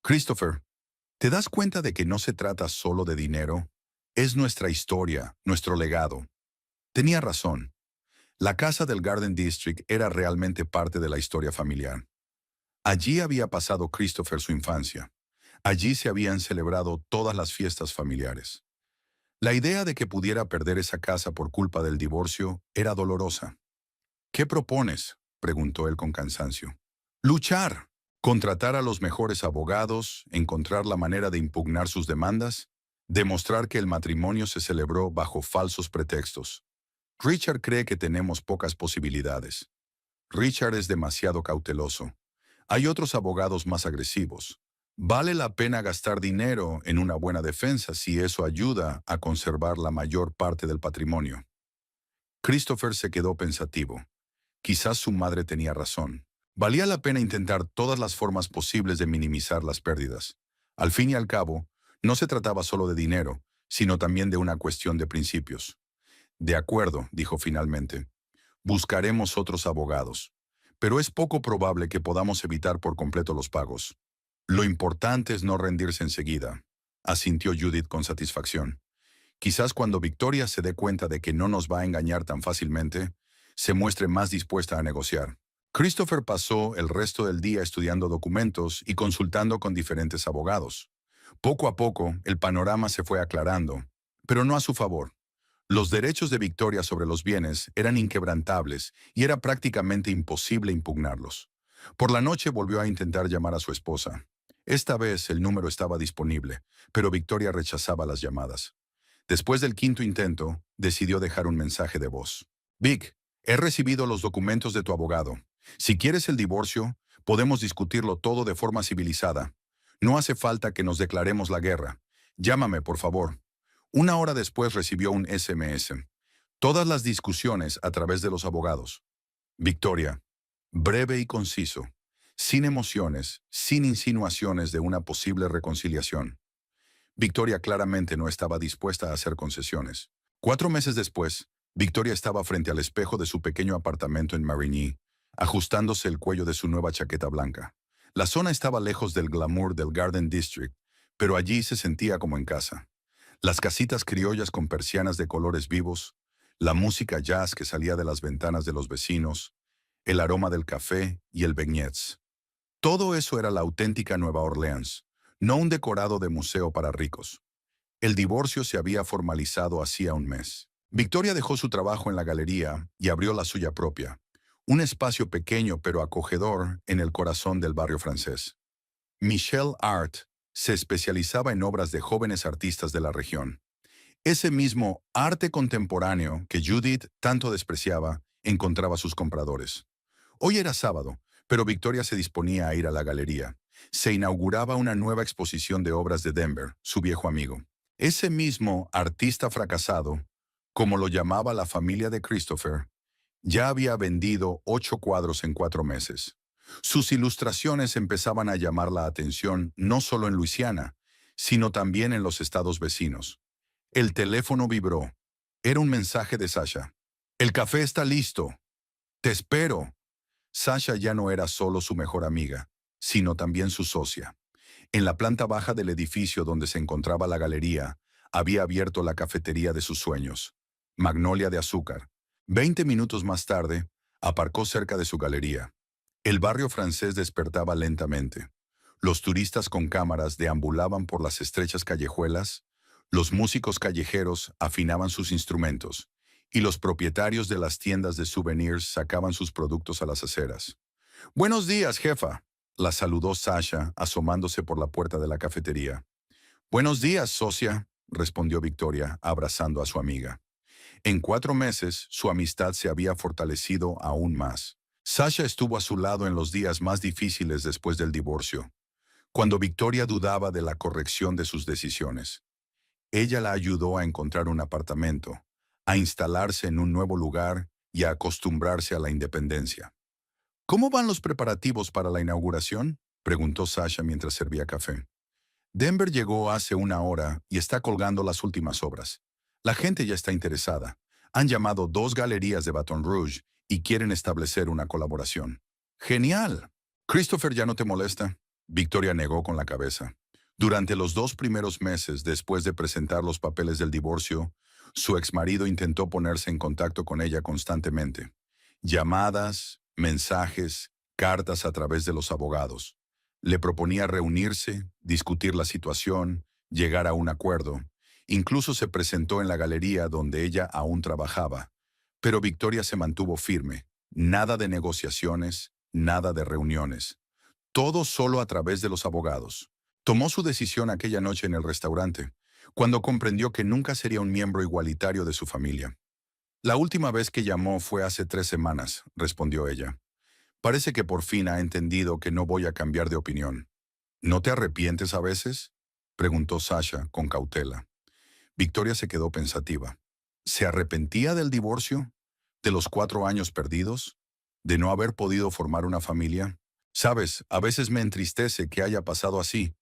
Christopher, ¿te das cuenta de que no se trata solo de dinero? Es nuestra historia, nuestro legado. Tenía razón. La casa del Garden District era realmente parte de la historia familiar. Allí había pasado Christopher su infancia. Allí se habían celebrado todas las fiestas familiares. La idea de que pudiera perder esa casa por culpa del divorcio era dolorosa. ¿Qué propones?, preguntó él con cansancio. Luchar. Contratar a los mejores abogados, encontrar la manera de impugnar sus demandas, demostrar que el matrimonio se celebró bajo falsos pretextos. Richard cree que tenemos pocas posibilidades. Richard es demasiado cauteloso. Hay otros abogados más agresivos. Vale la pena gastar dinero en una buena defensa si eso ayuda a conservar la mayor parte del patrimonio. Christopher se quedó pensativo. Quizás su madre tenía razón. Valía la pena intentar todas las formas posibles de minimizar las pérdidas. Al fin y al cabo, no se trataba solo de dinero, sino también de una cuestión de principios. De acuerdo, dijo finalmente. Buscaremos otros abogados. Pero es poco probable que podamos evitar por completo los pagos. Lo importante es no rendirse enseguida, asintió Judith con satisfacción. Quizás cuando Victoria se dé cuenta de que no nos va a engañar tan fácilmente, se muestre más dispuesta a negociar. Christopher pasó el resto del día estudiando documentos y consultando con diferentes abogados. Poco a poco, el panorama se fue aclarando, pero no a su favor. Los derechos de Victoria sobre los bienes eran inquebrantables y era prácticamente imposible impugnarlos. Por la noche volvió a intentar llamar a su esposa. Esta vez el número estaba disponible, pero Victoria rechazaba las llamadas. Después del quinto intento, decidió dejar un mensaje de voz. Vic, he recibido los documentos de tu abogado. Si quieres el divorcio, podemos discutirlo todo de forma civilizada. No hace falta que nos declaremos la guerra. Llámame, por favor. Una hora después recibió un SMS. Todas las discusiones a través de los abogados. Victoria. Breve y conciso. Sin emociones, sin insinuaciones de una posible reconciliación. Victoria claramente no estaba dispuesta a hacer concesiones. 4 meses después, Victoria estaba frente al espejo de su pequeño apartamento en Marigny, ajustándose el cuello de su nueva chaqueta blanca. La zona estaba lejos del glamour del Garden District, pero allí se sentía como en casa. Las casitas criollas con persianas de colores vivos, la música jazz que salía de las ventanas de los vecinos, el aroma del café y el beignets. Todo eso era la auténtica Nueva Orleans, no un decorado de museo para ricos. El divorcio se había formalizado hacía un mes. Victoria dejó su trabajo en la galería y abrió la suya propia, un espacio pequeño pero acogedor en el corazón del barrio francés. Michelle Art se especializaba en obras de jóvenes artistas de la región. Ese mismo arte contemporáneo que Judith tanto despreciaba encontraba sus compradores. Hoy era sábado, pero Victoria se disponía a ir a la galería. Se inauguraba una nueva exposición de obras de Denver, su viejo amigo. Ese mismo artista fracasado, como lo llamaba la familia de Christopher, ya había vendido 8 cuadros en 4 meses. Sus ilustraciones empezaban a llamar la atención no solo en Luisiana, sino también en los estados vecinos. El teléfono vibró. Era un mensaje de Sasha. «El café está listo. Te espero». Sasha ya no era solo su mejor amiga, sino también su socia. En la planta baja del edificio donde se encontraba la galería, había abierto la cafetería de sus sueños, Magnolia de Azúcar. 20 minutos más tarde, aparcó cerca de su galería. El barrio francés despertaba lentamente. Los turistas con cámaras deambulaban por las estrechas callejuelas, los músicos callejeros afinaban sus instrumentos, y los propietarios de las tiendas de souvenirs sacaban sus productos a las aceras. «Buenos días, jefa», la saludó Sasha, asomándose por la puerta de la cafetería. «Buenos días, socia», respondió Victoria, abrazando a su amiga. En 4 meses, su amistad se había fortalecido aún más. Sasha estuvo a su lado en los días más difíciles después del divorcio, cuando Victoria dudaba de la corrección de sus decisiones. Ella la ayudó a encontrar un apartamento, a instalarse en un nuevo lugar y a acostumbrarse a la independencia. «¿Cómo van los preparativos para la inauguración?», preguntó Sasha mientras servía café. «Denver llegó hace 1 hora y está colgando las últimas obras. La gente ya está interesada. Han llamado 2 galerías de Baton Rouge y quieren establecer una colaboración». «¡Genial! ¿Christopher ya no te molesta?», Victoria negó con la cabeza. Durante los 2 primeros meses después de presentar los papeles del divorcio, su exmarido intentó ponerse en contacto con ella constantemente. Llamadas, mensajes, cartas a través de los abogados. Le proponía reunirse, discutir la situación, llegar a un acuerdo. Incluso se presentó en la galería donde ella aún trabajaba. Pero Victoria se mantuvo firme. Nada de negociaciones, nada de reuniones. Todo solo a través de los abogados. Tomó su decisión aquella noche en el restaurante, cuando comprendió que nunca sería un miembro igualitario de su familia. «La última vez que llamó fue hace 3 semanas», respondió ella. «Parece que por fin ha entendido que no voy a cambiar de opinión». «¿No te arrepientes a veces?», preguntó Sasha con cautela. Victoria se quedó pensativa. ¿Se arrepentía del divorcio? ¿De los 4 años perdidos? ¿De no haber podido formar una familia? «Sabes, a veces me entristece que haya pasado así,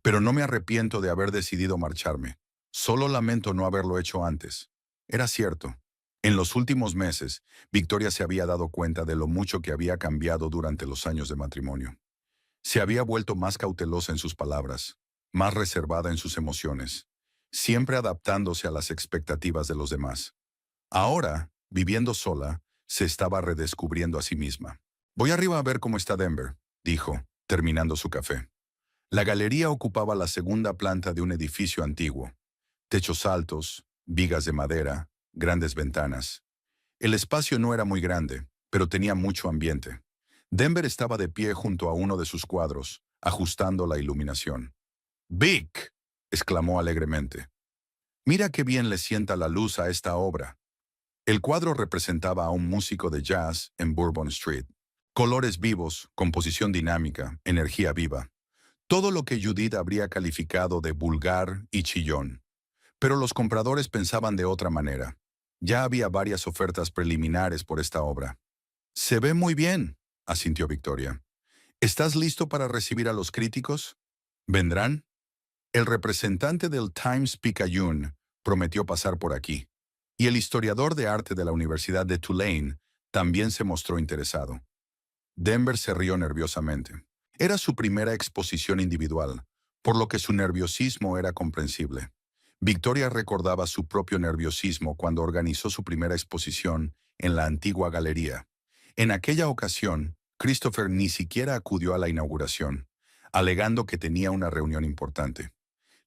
pero no me arrepiento de haber decidido marcharme. Solo lamento no haberlo hecho antes». Era cierto. En los últimos meses, Victoria se había dado cuenta de lo mucho que había cambiado durante los años de matrimonio. Se había vuelto más cautelosa en sus palabras, más reservada en sus emociones, siempre adaptándose a las expectativas de los demás. Ahora, viviendo sola, se estaba redescubriendo a sí misma. «Voy arriba a ver cómo está Denver», dijo, terminando su café. La galería ocupaba la segunda planta de un edificio antiguo. Techos altos, vigas de madera, grandes ventanas. El espacio no era muy grande, pero tenía mucho ambiente. Denver estaba de pie junto a uno de sus cuadros, ajustando la iluminación. «¡Vic!», exclamó alegremente. «Mira qué bien le sienta la luz a esta obra». El cuadro representaba a un músico de jazz en Bourbon Street. Colores vivos, composición dinámica, energía viva. Todo lo que Judith habría calificado de vulgar y chillón. Pero los compradores pensaban de otra manera. Ya había varias ofertas preliminares por esta obra. «Se ve muy bien», asintió Victoria. «¿Estás listo para recibir a los críticos? ¿Vendrán?» El representante del Times-Picayune prometió pasar por aquí, y el historiador de arte de la Universidad de Tulane también se mostró interesado. Denver se rió nerviosamente. Era su primera exposición individual, por lo que su nerviosismo era comprensible. Victoria recordaba su propio nerviosismo cuando organizó su primera exposición en la antigua galería. En aquella ocasión, Christopher ni siquiera acudió a la inauguración, alegando que tenía una reunión importante.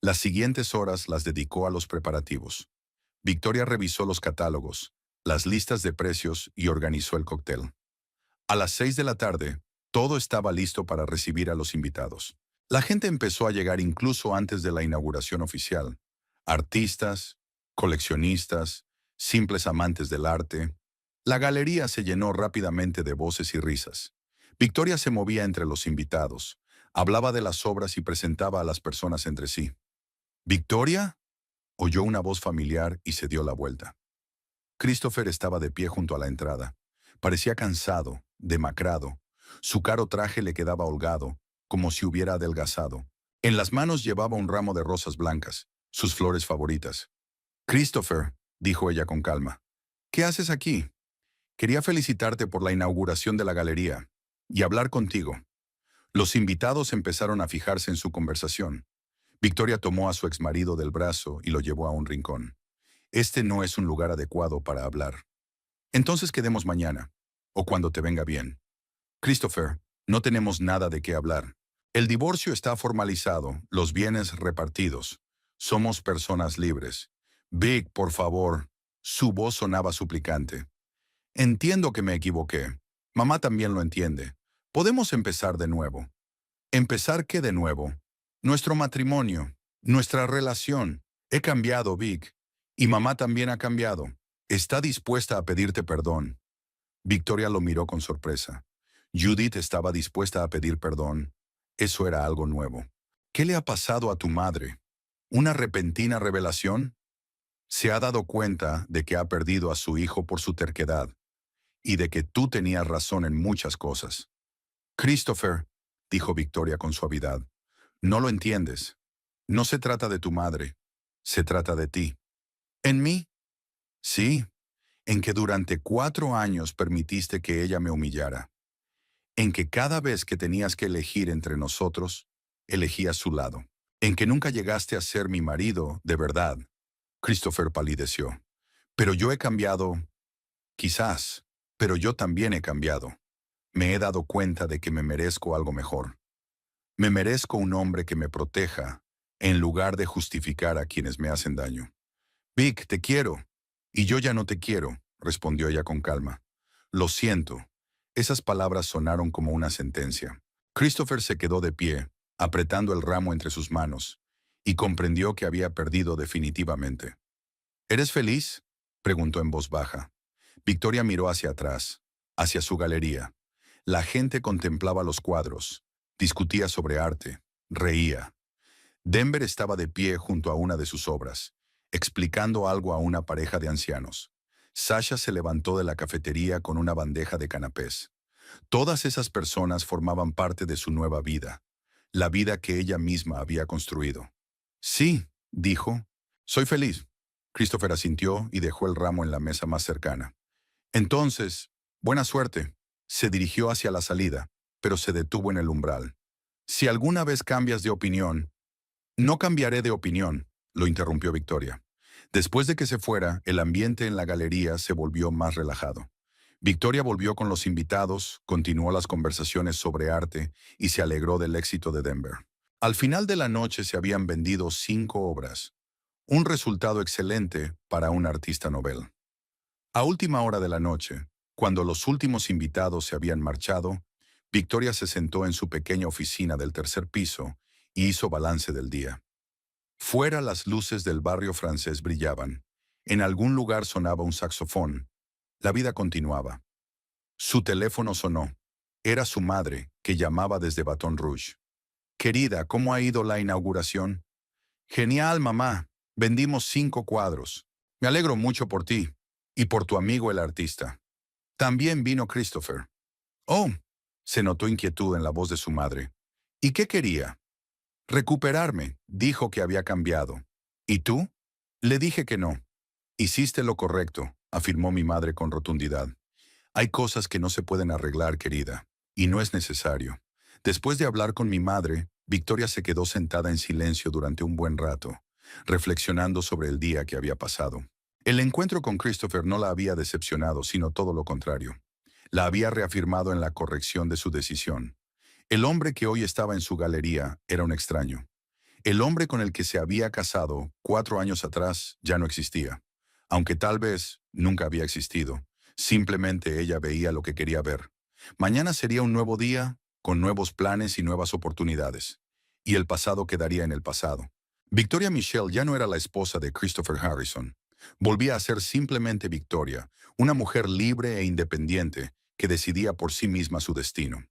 Las siguientes horas las dedicó a los preparativos. Victoria revisó los catálogos, las listas de precios y organizó el cóctel. A las 6 de la tarde, todo estaba listo para recibir a los invitados. La gente empezó a llegar incluso antes de la inauguración oficial. Artistas, coleccionistas, simples amantes del arte. La galería se llenó rápidamente de voces y risas. Victoria se movía entre los invitados, hablaba de las obras y presentaba a las personas entre sí. «¿Victoria?», oyó una voz familiar y se dio la vuelta. Christopher estaba de pie junto a la entrada. Parecía cansado, demacrado. Su caro traje le quedaba holgado, como si hubiera adelgazado. En las manos llevaba un ramo de rosas blancas, sus flores favoritas. «Christopher», dijo ella con calma, «¿qué haces aquí? Quería felicitarte por la inauguración de la galería y hablar contigo». Los invitados empezaron a fijarse en su conversación. Victoria tomó a su exmarido del brazo y lo llevó a un rincón. Este no es un lugar adecuado para hablar. Entonces quedemos mañana, o cuando te venga bien. Christopher, no tenemos nada de qué hablar. El divorcio está formalizado, los bienes repartidos. Somos personas libres. Vic, por favor. Su voz sonaba suplicante. Entiendo que me equivoqué. Mamá también lo entiende. Podemos empezar de nuevo. ¿Empezar qué de nuevo? Nuestro matrimonio, nuestra relación. He cambiado, Vic. Y mamá también ha cambiado. Está dispuesta a pedirte perdón. Victoria lo miró con sorpresa. Judith estaba dispuesta a pedir perdón. Eso era algo nuevo. ¿Qué le ha pasado a tu madre? ¿Una repentina revelación? Se ha dado cuenta de que ha perdido a su hijo por su terquedad y de que tú tenías razón en muchas cosas. Christopher, dijo Victoria con suavidad, no lo entiendes. No se trata de tu madre, se trata de ti. ¿En mí? Sí, en que durante 4 años permitiste que ella me humillara. En que cada vez que tenías que elegir entre nosotros, elegías su lado. En que nunca llegaste a ser mi marido de verdad. Christopher palideció. Pero yo he cambiado, quizás, pero yo también he cambiado. Me he dado cuenta de que me merezco algo mejor. Me merezco un hombre que me proteja, en lugar de justificar a quienes me hacen daño. Vic, te quiero. Y yo ya no te quiero, respondió ella con calma. Lo siento. Esas palabras sonaron como una sentencia. Christopher se quedó de pie, apretando el ramo entre sus manos, y comprendió que había perdido definitivamente. ¿Eres feliz?, preguntó en voz baja. Victoria miró hacia atrás, hacia su galería. La gente contemplaba los cuadros, discutía sobre arte, reía. Denver estaba de pie junto a una de sus obras, explicando algo a una pareja de ancianos. Sasha se levantó de la cafetería con una bandeja de canapés. Todas esas personas formaban parte de su nueva vida, la vida que ella misma había construido. Sí, dijo, soy feliz. Christopher asintió y dejó el ramo en la mesa más cercana. Entonces, buena suerte. Se dirigió hacia la salida, pero se detuvo en el umbral. Si alguna vez cambias de opinión... No cambiaré de opinión, lo interrumpió Victoria. Después de que se fuera, el ambiente en la galería se volvió más relajado. Victoria volvió con los invitados, continuó las conversaciones sobre arte y se alegró del éxito de Denver. Al final de la noche se habían vendido 5 obras, un resultado excelente para un artista novel. A última hora de la noche, cuando los últimos invitados se habían marchado, Victoria se sentó en su pequeña oficina del tercer piso y hizo balance del día. Fuera las luces del barrio francés brillaban. En algún lugar sonaba un saxofón. La vida continuaba. Su teléfono sonó. Era su madre, que llamaba desde Baton Rouge. Querida, ¿cómo ha ido la inauguración? Genial, mamá. Vendimos 5 cuadros. Me alegro mucho por ti. Y por tu amigo el artista. También vino Christopher. Oh, se notó inquietud en la voz de su madre. ¿Y qué quería? Recuperarme, dijo que había cambiado. ¿Y tú? Le dije que no. Hiciste lo correcto, afirmó mi madre con rotundidad. Hay cosas que no se pueden arreglar, querida, y no es necesario. Después de hablar con mi madre, Victoria se quedó sentada en silencio durante un buen rato, reflexionando sobre el día que había pasado. El encuentro con Christopher no la había decepcionado, sino todo lo contrario. La había reafirmado en la corrección de su decisión. El hombre que hoy estaba en su galería era un extraño. El hombre con el que se había casado 4 años atrás ya no existía, aunque tal vez nunca había existido. Simplemente ella veía lo que quería ver. Mañana sería un nuevo día, con nuevos planes y nuevas oportunidades. Y el pasado quedaría en el pasado. Victoria Michelle ya no era la esposa de Christopher Harrison. Volvía a ser simplemente Victoria, una mujer libre e independiente que decidía por sí misma su destino.